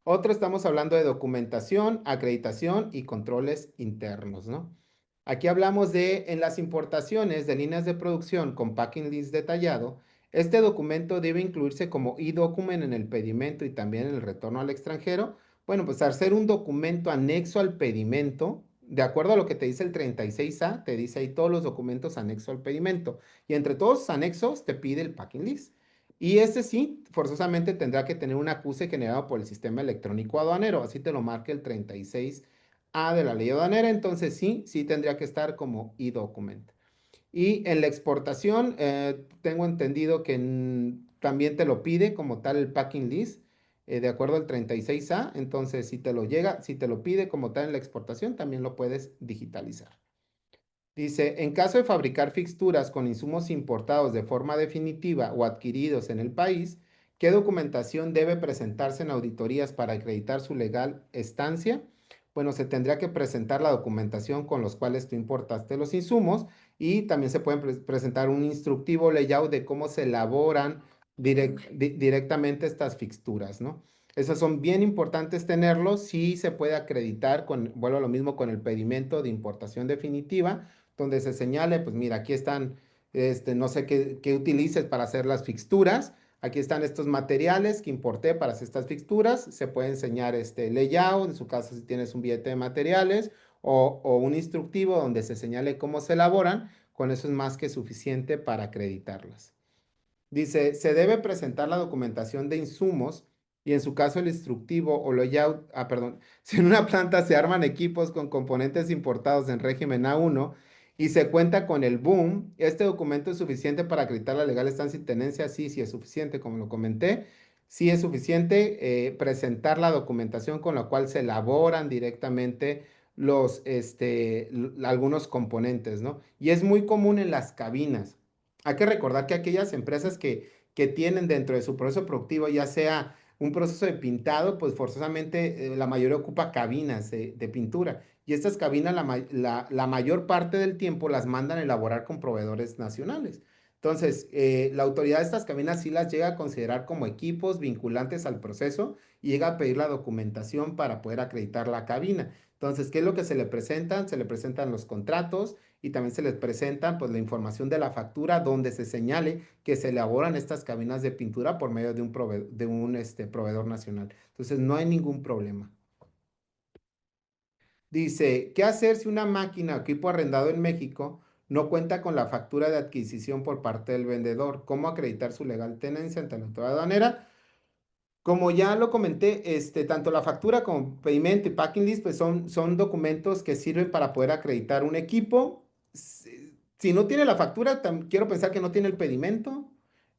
[SPEAKER 2] Otro estamos hablando de documentación, acreditación y controles internos, ¿no? Aquí hablamos de en las importaciones de líneas de producción con packing list detallado, este documento debe incluirse como e-document en el pedimento y también en el retorno al extranjero. Bueno, pues al ser un documento anexo al pedimento, de acuerdo a lo que te dice el 36A, te dice ahí todos los documentos anexo al pedimento. Y entre todos los anexos te pide el packing list. Y este sí, forzosamente tendrá que tener un acuse generado por el sistema electrónico aduanero, así te lo marca el 36A de la ley aduanera, entonces sí, sí tendría que estar como e-document. Y en la exportación, tengo entendido que también te lo pide como tal el packing list, de acuerdo al 36A, entonces si te lo llega, si te lo pide como tal en la exportación, también lo puedes digitalizar. Dice, en caso de fabricar fixturas con insumos importados de forma definitiva o adquiridos en el país, ¿qué documentación debe presentarse en auditorías para acreditar su legal estancia? Bueno, se tendría que presentar la documentación con los cuales tú importaste los insumos y también se pueden presentar un instructivo layout de cómo se elaboran directamente estas fixturas, ¿no? Esos son bien importantes tenerlos. Sí se puede acreditar con, vuelvo a lo mismo con el pedimento de importación definitiva, donde se señale, pues mira, aquí están, no sé qué utilices para hacer las fixturas. Aquí están estos materiales que importé para hacer estas fixturas. Se puede enseñar este layout, en su caso si tienes un billete de materiales o un instructivo donde se señale cómo se elaboran. Con eso es más que suficiente para acreditarlas. Dice, se debe presentar la documentación de insumos y en su caso el instructivo o layout, perdón, si en una planta se arman equipos con componentes importados en régimen A1 y se cuenta con el boom, este documento es suficiente para acreditar la legal estancia y tenencia, sí, sí es suficiente, como lo comenté, sí es suficiente presentar la documentación con la cual se elaboran directamente algunos componentes, ¿no? Y es muy común en las cabinas. Hay que recordar que aquellas empresas que tienen dentro de su proceso productivo, ya sea un proceso de pintado, pues forzosamente la mayoría ocupa cabinas de pintura. Y estas cabinas la mayor parte del tiempo las mandan a elaborar con proveedores nacionales. Entonces, la autoridad de estas cabinas sí las llega a considerar como equipos vinculantes al proceso y llega a pedir la documentación para poder acreditar la cabina. Entonces, ¿qué es lo que se le presentan? Se le presentan los contratos, y también se les presenta pues la información de la factura donde se señale que se elaboran estas cabinas de pintura por medio de un proveedor nacional. Entonces no hay ningún problema. Dice, ¿qué hacer si una máquina o equipo arrendado en México no cuenta con la factura de adquisición por parte del vendedor? ¿Cómo acreditar su legal tenencia ante la autoridad aduanera? Como ya lo comenté, tanto la factura como pedimento y packing list, pues son documentos que sirven para poder acreditar un equipo. Si no tiene la factura, quiero pensar que no tiene el pedimento.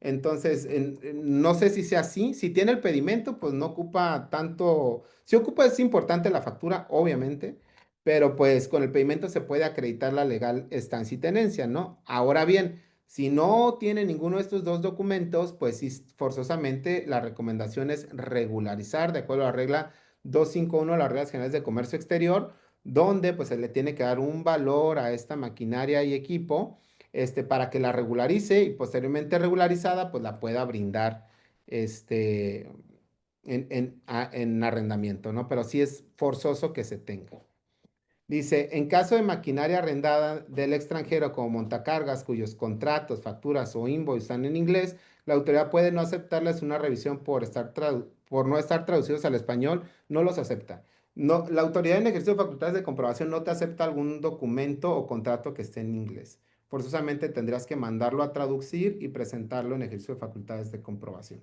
[SPEAKER 2] Entonces, no sé si sea así. Si tiene el pedimento, pues no ocupa tanto. Si ocupa, es importante la factura, obviamente, pero pues con el pedimento se puede acreditar la legal estancia y tenencia, ¿no? Ahora bien, si no tiene ninguno de estos dos documentos, pues sí, forzosamente la recomendación es regularizar de acuerdo a la regla 251 de las reglas generales de comercio exterior, donde pues se le tiene que dar un valor a esta maquinaria y equipo, para que la regularice y posteriormente regularizada, pues la pueda brindar, este, en arrendamiento, ¿no? Pero sí es forzoso que se tenga. Dice, en caso de maquinaria arrendada del extranjero como montacargas cuyos contratos, facturas o invoice están en inglés, la autoridad puede no aceptarles una revisión por no estar traducidos al español, no los acepta. No, la autoridad en ejercicio de facultades de comprobación no te acepta algún documento o contrato que esté en inglés. Forzosamente tendrás que mandarlo a traducir y presentarlo en ejercicio de facultades de comprobación.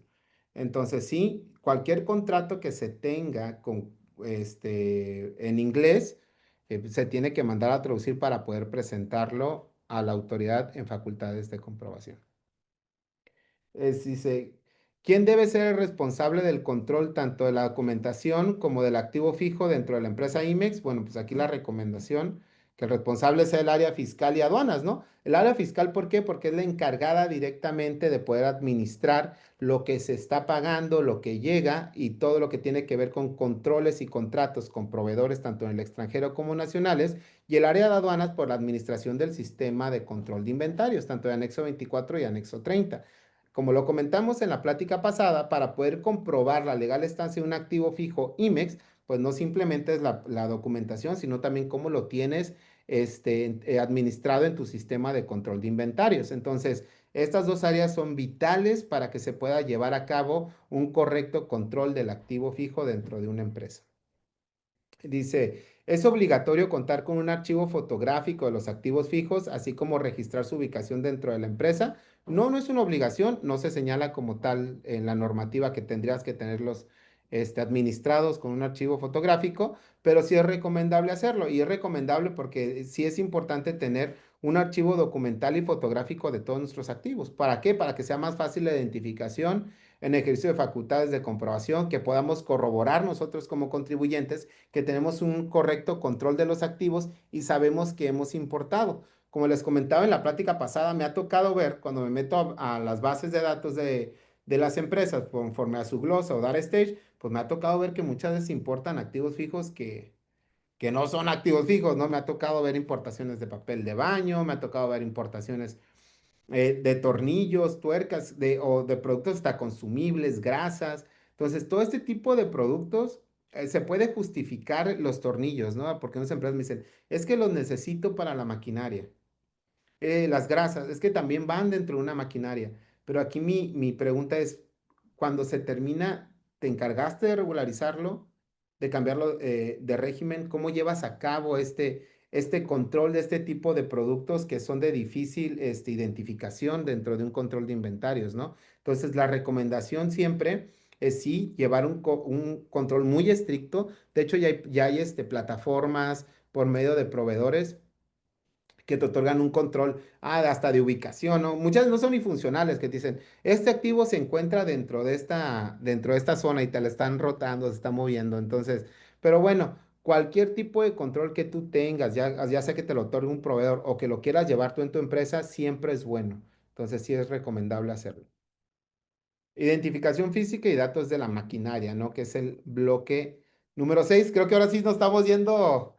[SPEAKER 2] Entonces, sí, cualquier contrato que se tenga en inglés, se tiene que mandar a traducir para poder presentarlo a la autoridad en facultades de comprobación. Dice, ¿quién debe ser el responsable del control tanto de la documentación como del activo fijo dentro de la empresa IMEX? Bueno, pues aquí la recomendación, que el responsable sea el área fiscal y aduanas, ¿no? El área fiscal, ¿por qué? Porque es la encargada directamente de poder administrar lo que se está pagando, lo que llega y todo lo que tiene que ver con controles y contratos con proveedores tanto en el extranjero como nacionales, y el área de aduanas por la administración del sistema de control de inventarios, tanto de anexo 24 y anexo 30. Como lo comentamos en la plática pasada, para poder comprobar la legal estancia de un activo fijo IMEX, pues no simplemente es la documentación, sino también cómo lo tienes administrado en tu sistema de control de inventarios. Entonces, estas dos áreas son vitales para que se pueda llevar a cabo un correcto control del activo fijo dentro de una empresa. Dice, es obligatorio contar con un archivo fotográfico de los activos fijos, así como registrar su ubicación dentro de la empresa. No, no es una obligación, no se señala como tal en la normativa que tendrías que tenerlos administrados con un archivo fotográfico, pero sí es recomendable hacerlo. Y es recomendable porque sí es importante tener un archivo documental y fotográfico de todos nuestros activos. ¿Para qué? Para que sea más fácil la identificación en ejercicio de facultades de comprobación, que podamos corroborar nosotros como contribuyentes que tenemos un correcto control de los activos y sabemos que hemos importado. Como les comentaba en la plática pasada, me ha tocado ver cuando me meto a las bases de datos de las empresas conforme a su glosa o Data Stage, pues me ha tocado ver que muchas veces importan activos fijos que no son activos fijos, ¿no? Me ha tocado ver importaciones de papel de baño, me ha tocado ver importaciones de tornillos, tuercas o de productos hasta consumibles, grasas. Entonces, todo este tipo de productos se puede justificar los tornillos, ¿no? Porque unas empresas me dicen, es que los necesito para la maquinaria. Las grasas, es que también van dentro de una maquinaria. Pero aquí mi pregunta es, cuando se termina, ¿te encargaste de regularizarlo, de cambiarlo de régimen? ¿Cómo llevas a cabo este control de este tipo de productos que son de difícil identificación dentro de un control de inventarios, ¿no? Entonces, la recomendación siempre es sí llevar un control muy estricto. De hecho, ya hay plataformas por medio de proveedores que te otorgan un control, hasta de ubicación, ¿no? Muchas no son ni funcionales, que te dicen, este activo se encuentra dentro de esta zona y te la están rotando, se está moviendo. Entonces, pero bueno, cualquier tipo de control que tú tengas, ya sea que te lo otorgue un proveedor o que lo quieras llevar tú en tu empresa, siempre es bueno. Entonces, sí es recomendable hacerlo. Identificación física y datos de la maquinaria, ¿no? Que es el bloque número 6. Creo que ahora sí nos estamos yendo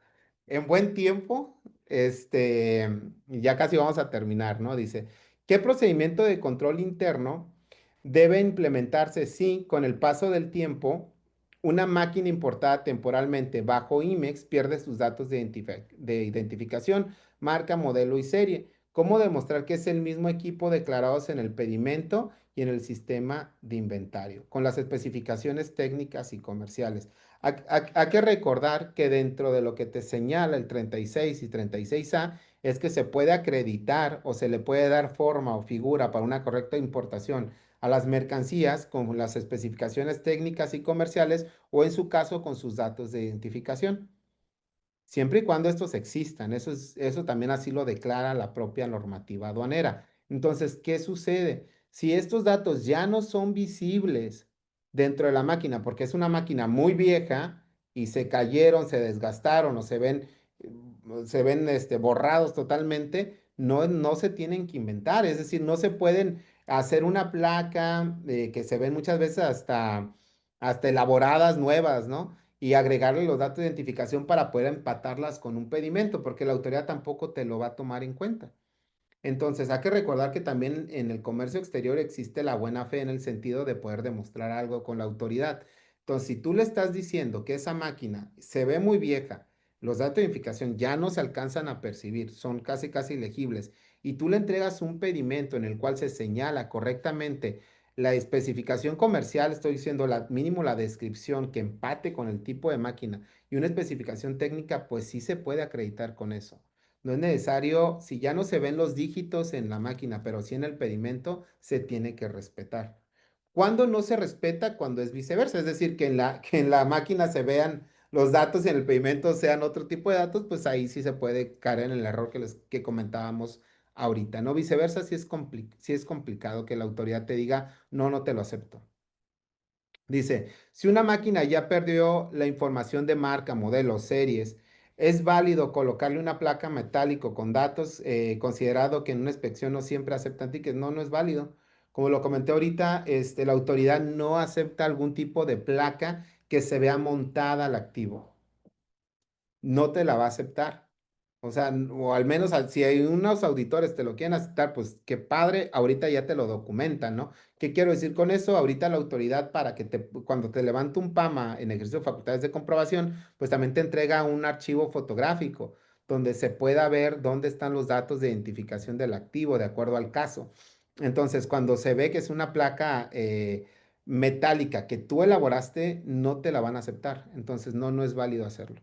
[SPEAKER 2] en buen tiempo. Y ya casi vamos a terminar, ¿no? Dice, ¿qué procedimiento de control interno debe implementarse si con el paso del tiempo una máquina importada temporalmente bajo IMEX pierde sus datos de identificación, marca, modelo y serie? ¿Cómo demostrar que es el mismo equipo declarados en el pedimento y en el sistema de inventario, con las especificaciones técnicas y comerciales? Hay que recordar que dentro de lo que te señala el 36 y 36A es que se puede acreditar o se le puede dar forma o figura para una correcta importación a las mercancías con las especificaciones técnicas y comerciales o en su caso con sus datos de identificación. Siempre y cuando estos existan, eso también así lo declara la propia normativa aduanera. Entonces, ¿qué sucede? Si estos datos ya no son visibles dentro de la máquina, porque es una máquina muy vieja y se cayeron, se desgastaron o se ven borrados totalmente, no se tienen que inventar. Es decir, no se pueden hacer una placa que se ven muchas veces hasta elaboradas nuevas, ¿no? Y agregarle los datos de identificación para poder empatarlas con un pedimento, porque la autoridad tampoco te lo va a tomar en cuenta. Entonces, hay que recordar que también en el comercio exterior existe la buena fe en el sentido de poder demostrar algo con la autoridad. Entonces, si tú le estás diciendo que esa máquina se ve muy vieja, los datos de identificación ya no se alcanzan a percibir, son casi casi ilegibles, y tú le entregas un pedimento en el cual se señala correctamente la especificación comercial, estoy diciendo mínimo la descripción que empate con el tipo de máquina y una especificación técnica, pues sí se puede acreditar con eso. No es necesario, si ya no se ven los dígitos en la máquina, pero sí en el pedimento, se tiene que respetar. ¿Cuándo no se respeta? Cuando es viceversa, es decir, que en la máquina se vean los datos y en el pedimento sean otro tipo de datos, pues ahí sí se puede caer en el error que comentábamos ahorita, ¿no? Viceversa, sí es complicado que la autoridad te diga, no, no te lo acepto. Dice, si una máquina ya perdió la información de marca, modelo, series, es válido colocarle una placa metálico con datos, considerado que en una inspección no siempre aceptan tickets. No, no es válido. Como lo comenté ahorita, la autoridad no acepta algún tipo de placa que se vea montada al activo, no te la va a aceptar. O sea, o al menos si hay unos auditores te lo quieren aceptar, pues qué padre, ahorita ya te lo documentan, ¿no? ¿Qué quiero decir con eso? Ahorita la autoridad para cuando te levanta un PAMA en ejercicio de facultades de comprobación, pues también te entrega un archivo fotográfico donde se pueda ver dónde están los datos de identificación del activo de acuerdo al caso. Entonces, cuando se ve que es una placa metálica que tú elaboraste, no te la van a aceptar. Entonces, no, no es válido hacerlo.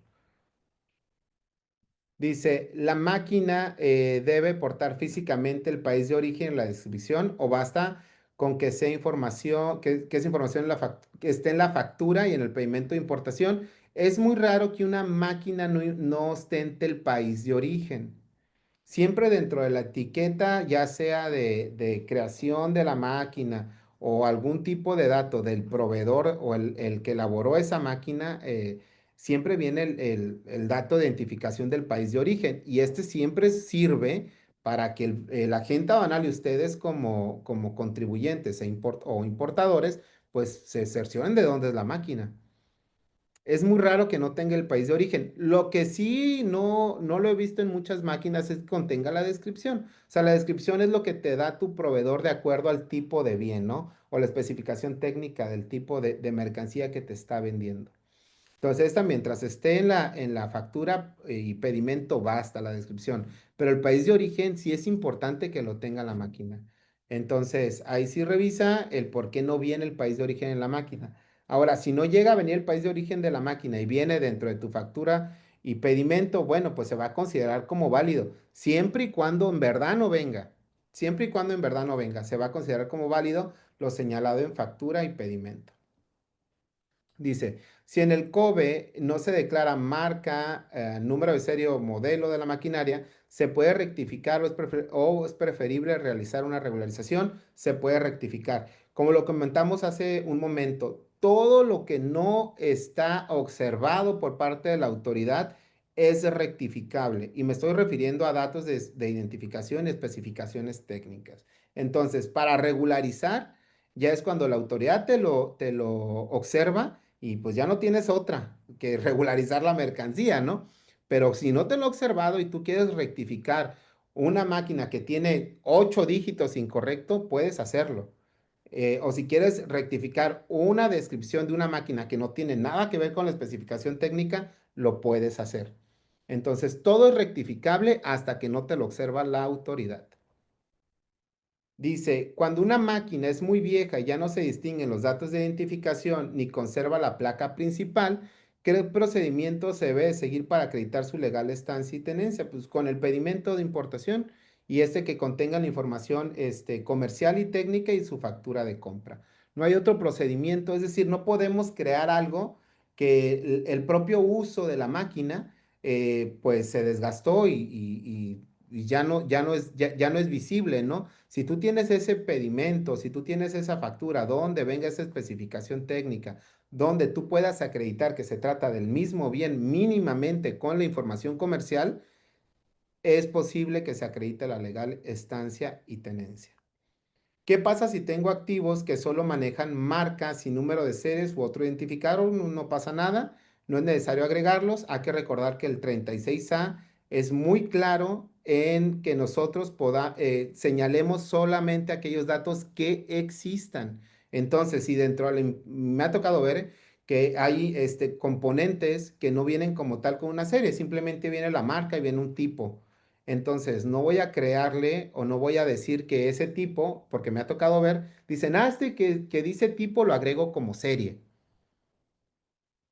[SPEAKER 2] Dice, ¿la máquina debe portar físicamente el país de origen en la descripción o basta con que sea información, que esa información que esté en la factura y en el pedimento de importación? Es muy raro que una máquina no ostente el país de origen. Siempre dentro de la etiqueta, ya sea de creación de la máquina o algún tipo de dato del proveedor o el que elaboró esa máquina, siempre viene el dato de identificación del país de origen. Y este siempre sirve para que el agente aduanal y ustedes como contribuyentes o importadores, pues se cercioren de dónde es la máquina. Es muy raro que no tenga el país de origen. Lo que sí no lo he visto en muchas máquinas es que contenga la descripción. O sea, la descripción es lo que te da tu proveedor de acuerdo al tipo de bien, ¿no? O la especificación técnica del tipo de mercancía que te está vendiendo. Entonces, esta mientras esté en la factura y pedimento, basta la descripción. Pero el país de origen sí es importante que lo tenga la máquina. Entonces, ahí sí revisa el por qué no viene el país de origen en la máquina. Ahora, si no llega a venir el país de origen de la máquina y viene dentro de tu factura y pedimento, bueno, pues se va a considerar como válido, siempre y cuando en verdad no venga. Siempre y cuando en verdad no venga, se va a considerar como válido lo señalado en factura y pedimento. Dice, si en el COBE no se declara marca, número de serie o modelo de la maquinaria, se puede rectificar o es preferible realizar una regularización, se puede rectificar. Como lo comentamos hace un momento, todo lo que no está observado por parte de la autoridad es rectificable y me estoy refiriendo a datos de identificación y especificaciones técnicas. Entonces, para regularizar, ya es cuando la autoridad te lo observa y pues ya no tienes otra que regularizar la mercancía, ¿no? Pero si no te lo he observado y tú quieres rectificar una máquina que tiene 8 dígitos incorrecto, puedes hacerlo. O si quieres rectificar una descripción de una máquina que no tiene nada que ver con la especificación técnica, lo puedes hacer. Entonces, todo es rectificable hasta que no te lo observa la autoridad. Dice, cuando una máquina es muy vieja y ya no se distinguen los datos de identificación ni conserva la placa principal, ¿qué procedimiento se debe seguir para acreditar su legal estancia y tenencia? Pues con el pedimento de importación y este que contenga la información comercial y técnica y su factura de compra. No hay otro procedimiento, es decir, no podemos crear algo que el propio uso de la máquina pues se desgastó y ya no es visible, ¿no? Si tú tienes ese pedimento, si tú tienes esa factura donde venga esa especificación técnica, donde tú puedas acreditar que se trata del mismo bien mínimamente con la información comercial, es posible que se acredite la legal estancia y tenencia. ¿Qué pasa si tengo activos que solo manejan marcas y número de series u otro identificador? No, no pasa nada, no es necesario agregarlos. Hay que recordar que el 36A es muy claro en que nosotros señalemos solamente aquellos datos que existan. Entonces, si me ha tocado ver que hay componentes que no vienen como tal con una serie, simplemente viene la marca y viene un tipo. Entonces, no voy a crearle o no voy a decir que ese tipo, porque me ha tocado ver, dicen, que dice tipo lo agrego como serie.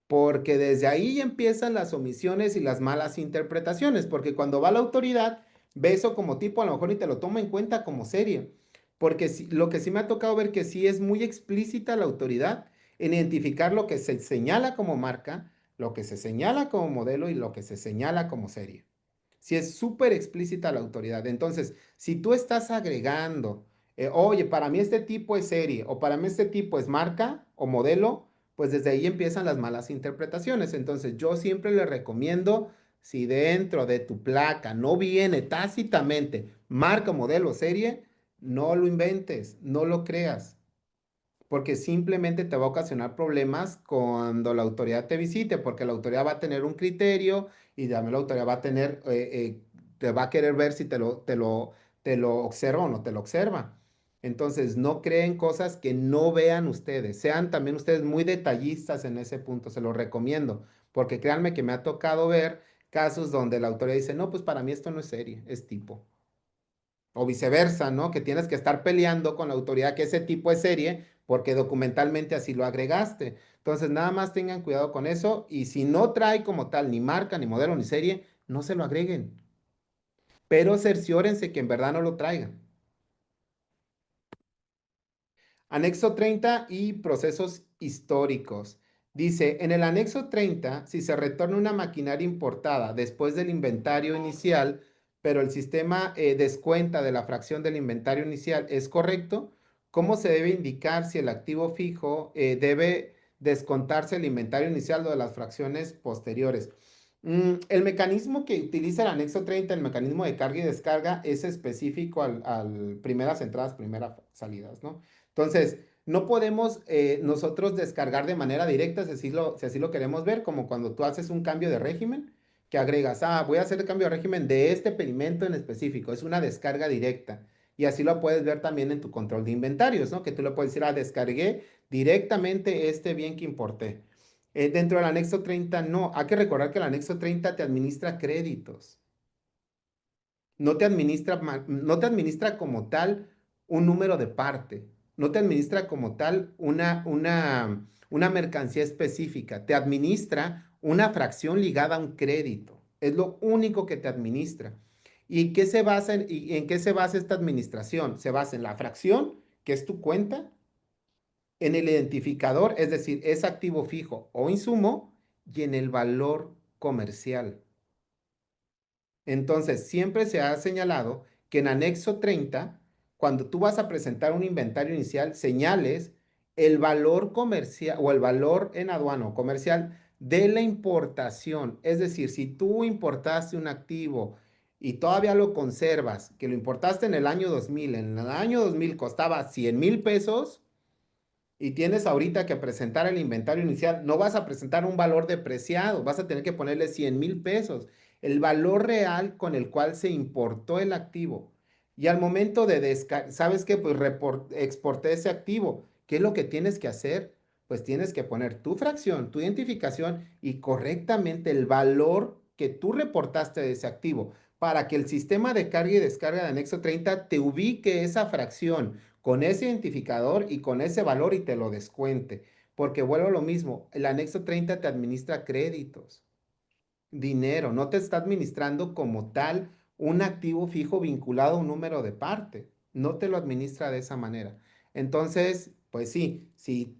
[SPEAKER 2] Porque desde ahí empiezan las omisiones y las malas interpretaciones, porque cuando va la autoridad, ve eso como tipo a lo mejor y te lo toma en cuenta como serie. Porque lo que sí me ha tocado ver que sí es muy explícita la autoridad en identificar lo que se señala como marca, lo que se señala como modelo y lo que se señala como serie. Si es súper explícita la autoridad. Entonces, si tú estás agregando, oye, para mí este tipo es serie o para mí este tipo es marca o modelo, pues desde ahí empiezan las malas interpretaciones. Entonces, yo siempre le recomiendo, si dentro de tu placa no viene tácitamente marca, modelo, serie, no lo inventes, no lo creas porque simplemente te va a ocasionar problemas cuando la autoridad te visite, porque la autoridad va a tener un criterio y también la autoridad va a tener, te va a querer ver si te lo observa o no te lo observa. Entonces, no creen cosas que no vean ustedes. Sean también ustedes muy detallistas en ese punto, se lo recomiendo, porque créanme que me ha tocado ver casos donde la autoridad dice, no, pues para mí esto no es serie, es tipo. O viceversa, ¿no? Que tienes que estar peleando con la autoridad que ese tipo es serie porque documentalmente así lo agregaste. Entonces, nada más tengan cuidado con eso y si no trae como tal ni marca, ni modelo, ni serie, no se lo agreguen. Pero cerciórense que en verdad no lo traigan. Anexo 30 y procesos históricos. Dice, en el anexo 30, si se retorna una maquinaria importada después del inventario inicial, pero el sistema descuenta de la fracción del inventario inicial, ¿es correcto? ¿Cómo se debe indicar si el activo fijo debe descontarse el inventario inicial o de las fracciones posteriores? El mecanismo que utiliza el anexo 30, el mecanismo de carga y descarga, es específico al primeras entradas, primeras salidas, ¿no? Entonces, no podemos nosotros descargar de manera directa si así lo queremos ver, como cuando tú haces un cambio de régimen, que agregas, voy a hacer el cambio de régimen de este pedimento en específico, es una descarga directa. Y así lo puedes ver también en tu control de inventarios, ¿no? Que tú le puedes decir, descargué directamente este bien que importé. Dentro del anexo 30, no. Hay que recordar que el anexo 30 te administra créditos. No te administra como tal un número de parte. No te administra como tal una mercancía específica. Te administra una fracción ligada a un crédito. Es lo único que te administra. ¿Y en qué se basa esta administración? Se basa en la fracción, que es tu cuenta, en el identificador, es decir, es activo fijo o insumo, y en el valor comercial. Entonces, siempre se ha señalado que en anexo 30, cuando tú vas a presentar un inventario inicial, señales el valor comercial o el valor en aduano comercial de la importación. Es decir, si tú importaste un activo y todavía lo conservas, que lo importaste en el año 2000, en el año 2000 costaba 100,000 pesos, y tienes ahorita que presentar el inventario inicial, no vas a presentar un valor depreciado, vas a tener que ponerle 100,000 pesos, el valor real con el cual se importó el activo. Y al momento de descargar, ¿sabes qué? Pues exporté ese activo. ¿Qué es lo que tienes que hacer? Pues tienes que poner tu fracción, tu identificación y correctamente el valor que tú reportaste de ese activo para que el sistema de carga y descarga de anexo 30 te ubique esa fracción con ese identificador y con ese valor y te lo descuente. Porque vuelvo a lo mismo, el anexo 30 te administra créditos, dinero, no te está administrando como tal un activo fijo vinculado a un número de parte, no te lo administra de esa manera. Entonces, pues sí, si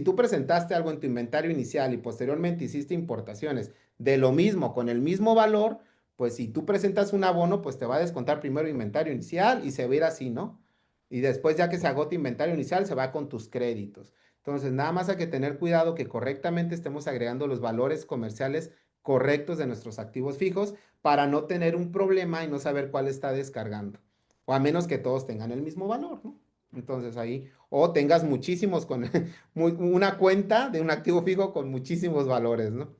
[SPEAKER 2] tú presentaste algo en tu inventario inicial y posteriormente hiciste importaciones de lo mismo, con el mismo valor, pues si tú presentas un abono, pues te va a descontar primero inventario inicial y se va a ir así, ¿no? Y después ya que se agote inventario inicial, se va con tus créditos. Entonces, nada más hay que tener cuidado que correctamente estemos agregando los valores comerciales correctos de nuestros activos fijos para no tener un problema y no saber cuál está descargando. O a menos que todos tengan el mismo valor, ¿no? Entonces ahí, o tengas muchísimos con una cuenta de un activo fijo con muchísimos valores, ¿no?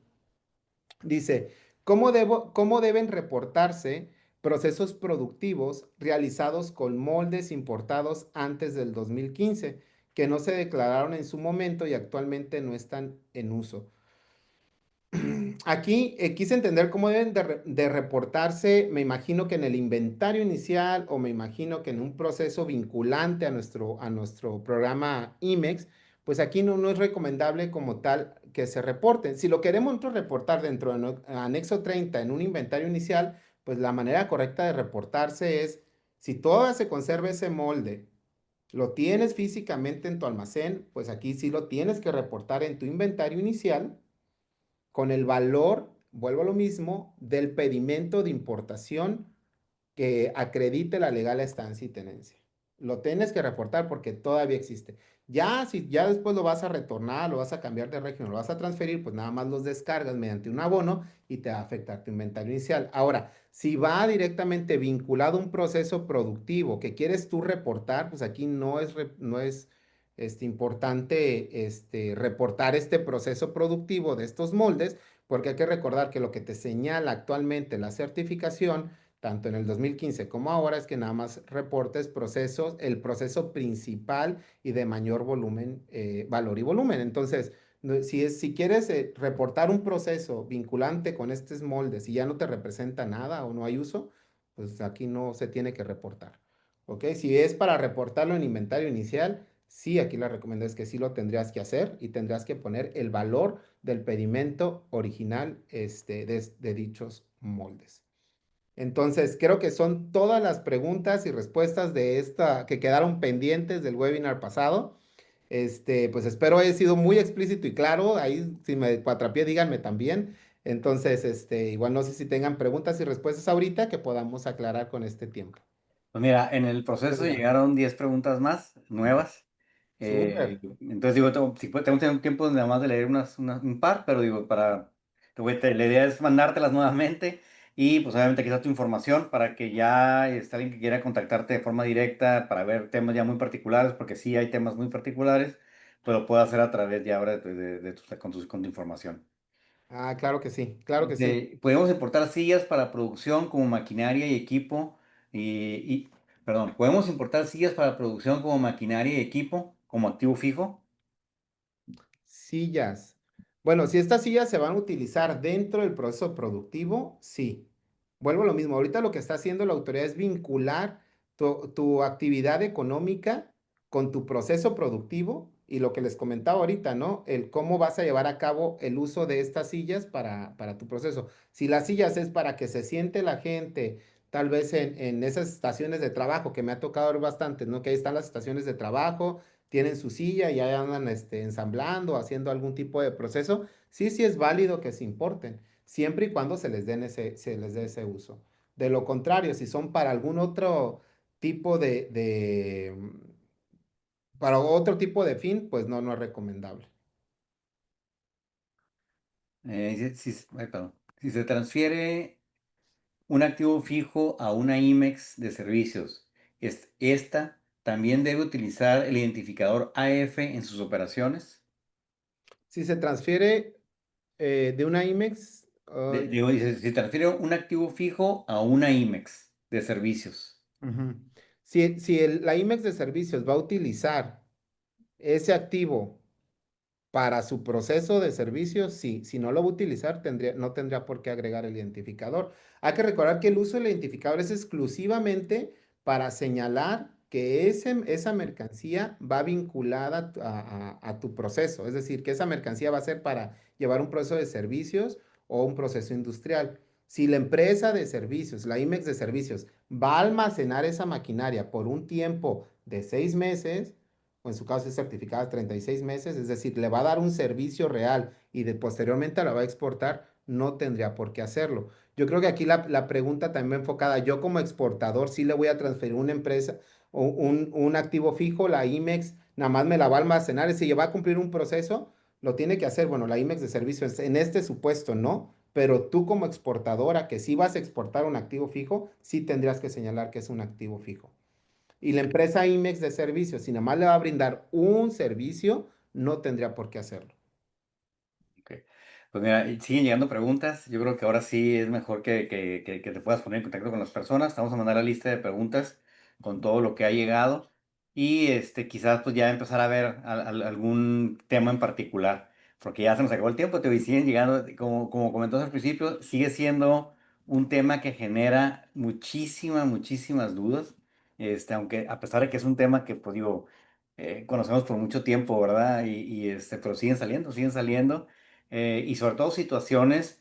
[SPEAKER 2] Dice, ¿cómo deben reportarse procesos productivos realizados con moldes importados antes del 2015 que no se declararon en su momento y actualmente no están en uso? Aquí quise entender cómo deben de reportarse, me imagino que en el inventario inicial o me imagino que en un proceso vinculante a nuestro programa IMEX, pues aquí no es recomendable como tal que se reporten. Si lo queremos nosotros reportar dentro de anexo 30 en un inventario inicial, pues la manera correcta de reportarse es, si todavía se conserva ese molde, lo tienes físicamente en tu almacén, pues aquí sí lo tienes que reportar en tu inventario inicial con el valor, vuelvo a lo mismo, del pedimento de importación que acredite la legal estancia y tenencia. Lo tienes que reportar porque todavía existe. Ya, si ya después lo vas a retornar, lo vas a cambiar de régimen, lo vas a transferir, pues nada más los descargas mediante un abono y te va a afectar tu inventario inicial. Ahora, si va directamente vinculado a un proceso productivo que quieres tú reportar, pues aquí no es importante reportar este proceso productivo de estos moldes, porque hay que recordar que lo que te señala actualmente la certificación tanto en el 2015 como ahora, es que nada más reportes el proceso principal y de mayor volumen, valor y volumen. Entonces, si quieres reportar un proceso vinculante con estos moldes y ya no te representa nada o no hay uso, pues aquí no se tiene que reportar. ¿Ok? Si es para reportarlo en inventario inicial, sí, aquí la recomendación es que sí lo tendrías que hacer y tendrás que poner el valor del pedimento original de dichos moldes. Entonces, creo que son todas las preguntas y respuestas de esta que quedaron pendientes del webinar pasado. Pues espero haya sido muy explícito y claro. Ahí, si me cuatrapié, díganme también. Entonces, igual no sé si tengan preguntas y respuestas ahorita que podamos aclarar con este tiempo.
[SPEAKER 1] Pues mira, en el
[SPEAKER 2] Muchas
[SPEAKER 1] proceso
[SPEAKER 2] gracias.
[SPEAKER 1] llegaron 10 preguntas más, nuevas.
[SPEAKER 2] Súper.
[SPEAKER 1] Entonces digo, tengo que tener un tiempo nada más de leer un par, pero digo, la idea es mandártelas nuevamente. y pues obviamente aquí está tu información para que ya alguien que quiera contactarte de forma directa para ver temas ya muy particulares, porque sí hay temas muy particulares, pues lo puede hacer a través de ahora con tu información.
[SPEAKER 2] Ah, claro que sí, claro que sí.
[SPEAKER 1] Podemos importar sillas para producción como maquinaria y equipo perdón, podemos importar sillas para producción como maquinaria y equipo como activo fijo.
[SPEAKER 2] Sillas. Bueno, si estas sillas se van a utilizar dentro del proceso productivo, sí. Vuelvo a lo mismo. Ahorita lo que está haciendo la autoridad es vincular tu actividad económica con tu proceso productivo y lo que les comentaba ahorita, ¿no? El cómo vas a llevar a cabo el uso de estas sillas para tu proceso. Si las sillas es para que se siente la gente, tal vez en esas estaciones de trabajo, que me ha tocado ver bastante, ¿no? Que ahí están las estaciones de trabajo, tienen su silla y ahí andan ensamblando, haciendo algún tipo de proceso, sí, sí es válido que se importen, siempre y cuando se les dé ese uso. De lo contrario, si son para algún otro tipo para otro tipo de fin, pues no, no es recomendable.
[SPEAKER 1] Ay, perdón. Si se transfiere un activo fijo a una IMEX de servicios, esta también debe utilizar el identificador AF en sus operaciones.
[SPEAKER 2] Si se transfiere de una IMEX,
[SPEAKER 1] Dice, si se transfiere un activo fijo a una IMEX de servicios.
[SPEAKER 2] ujú. Si la IMEX de servicios va a utilizar ese activo para su proceso de servicio, sí, si no lo va a utilizar, no tendría por qué agregar el identificador. Hay que recordar que el uso del identificador es exclusivamente para señalar que esa mercancía va vinculada a tu proceso, es decir, que esa mercancía va a ser para llevar un proceso de servicios o un proceso industrial. Si la empresa de servicios, la IMEX de servicios, va a almacenar esa maquinaria por un tiempo de 6 meses, o en su caso es certificada 36 meses, es decir, le va a dar un servicio real y posteriormente la va a exportar, no tendría por qué hacerlo. Yo creo que aquí la pregunta también enfocada, yo como exportador sí le voy a transferir una empresa o un activo fijo, la IMEX, nada más me la va a almacenar, y si va a cumplir un proceso, lo tiene que hacer, bueno, la IMEX de servicios, en este supuesto no, pero tú como exportadora que sí vas a exportar un activo fijo, sí tendrías que señalar que es un activo fijo. Y la empresa IMEX de servicios, si nada más le va a brindar un servicio, no tendría por qué hacerlo.
[SPEAKER 1] Ok. Pues mira, y siguen llegando preguntas. Yo creo que ahora sí es mejor que te puedas poner en contacto con las personas. Te vamos a mandar la lista de preguntas con todo lo que ha llegado y quizás pues ya empezar a ver algún tema en particular, porque ya se nos acabó el tiempo, te siguen llegando, como comentabas al principio, sigue siendo un tema que genera muchísimas dudas, aunque a pesar de que es un tema que pues digo, conocemos por mucho tiempo, ¿verdad? Pero siguen saliendo y sobre todo situaciones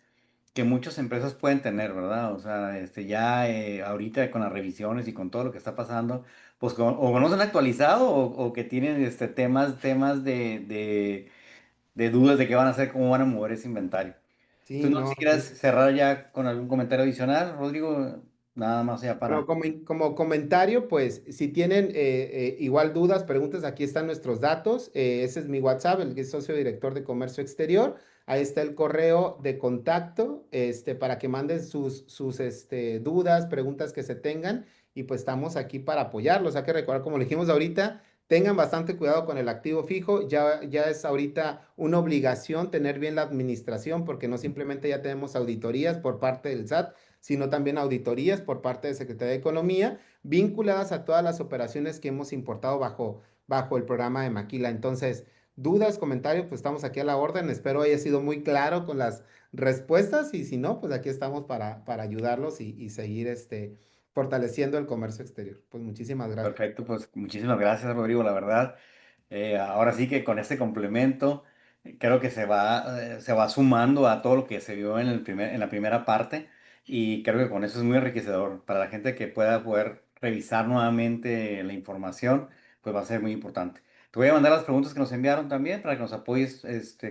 [SPEAKER 1] que muchas empresas pueden tener, ¿verdad? O sea, ya ahorita con las revisiones y con todo lo que está pasando, pues o no se han actualizado o que tienen temas de dudas de qué van a hacer, cómo van a mover ese inventario.
[SPEAKER 2] Sí,
[SPEAKER 1] Entonces, no sé
[SPEAKER 2] no,
[SPEAKER 1] si quieras
[SPEAKER 2] sí.
[SPEAKER 1] cerrar ya con algún comentario adicional, Rodrigo, nada más ya
[SPEAKER 2] Bueno,
[SPEAKER 1] para...
[SPEAKER 2] como comentario, pues si tienen igual dudas, preguntas, aquí están nuestros datos. Ese es mi WhatsApp, el que es socio director de Comercio Exterior. Ahí está el correo de contacto, para que manden sus dudas, preguntas que se tengan. Y pues estamos aquí para apoyarlos. Hay que recordar, como le dijimos ahorita, tengan bastante cuidado con el activo fijo. Ya es ahorita una obligación tener bien la administración, porque no simplemente ya tenemos auditorías por parte del SAT, sino también auditorías por parte de Secretaría de Economía, vinculadas a todas las operaciones que hemos importado bajo el programa de Maquila. Entonces, dudas, comentarios, pues estamos aquí a la orden. Espero haya sido muy claro con las respuestas y si no, pues aquí estamos para ayudarlos y seguir fortaleciendo el comercio exterior. Pues muchísimas gracias.
[SPEAKER 1] Perfecto, pues muchísimas gracias, Rodrigo, la verdad. Ahora sí que con este complemento creo que se va sumando a todo lo que se vio en la primera parte y creo que con eso es muy enriquecedor para la gente que pueda poder revisar nuevamente la información, pues va a ser muy importante. Te voy a mandar las preguntas que nos enviaron también para que nos apoyes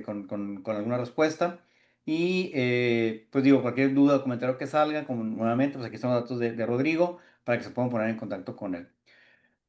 [SPEAKER 1] con alguna respuesta y pues digo, cualquier duda o comentario que salga, como nuevamente, pues aquí están los datos de Rodrigo para que se puedan poner en contacto con él.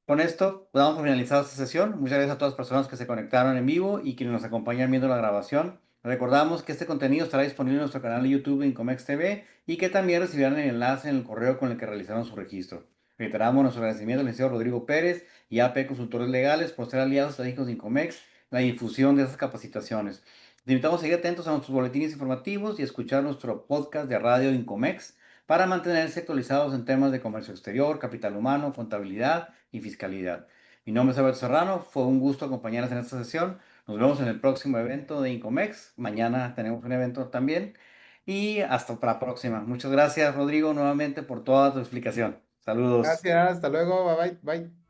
[SPEAKER 1] Con esto, damos por finalizada esta sesión. Muchas gracias a todas las personas que se conectaron en vivo y quienes nos acompañan viendo la grabación. Recordamos que este contenido estará disponible en nuestro canal de YouTube Incomex TV y que también recibirán el enlace en el correo con el que realizaron su registro. Reiteramos nuestro agradecimiento al licenciado Rodrigo Pérez y AP Consultores Legales por ser aliados estratégicos de Incomex en la difusión de estas capacitaciones. Te invitamos a seguir atentos a nuestros boletines informativos y escuchar nuestro podcast de radio Incomex para mantenerse actualizados en temas de comercio exterior, capital humano, contabilidad y fiscalidad. Mi nombre es Alberto Serrano, fue un gusto acompañarles en esta sesión. Nos vemos en el próximo evento de Incomex. Mañana tenemos un evento también. Y hasta la próxima. Muchas gracias, Rodrigo, nuevamente por toda tu explicación. Saludos.
[SPEAKER 2] Gracias, hasta luego, bye bye. Bye.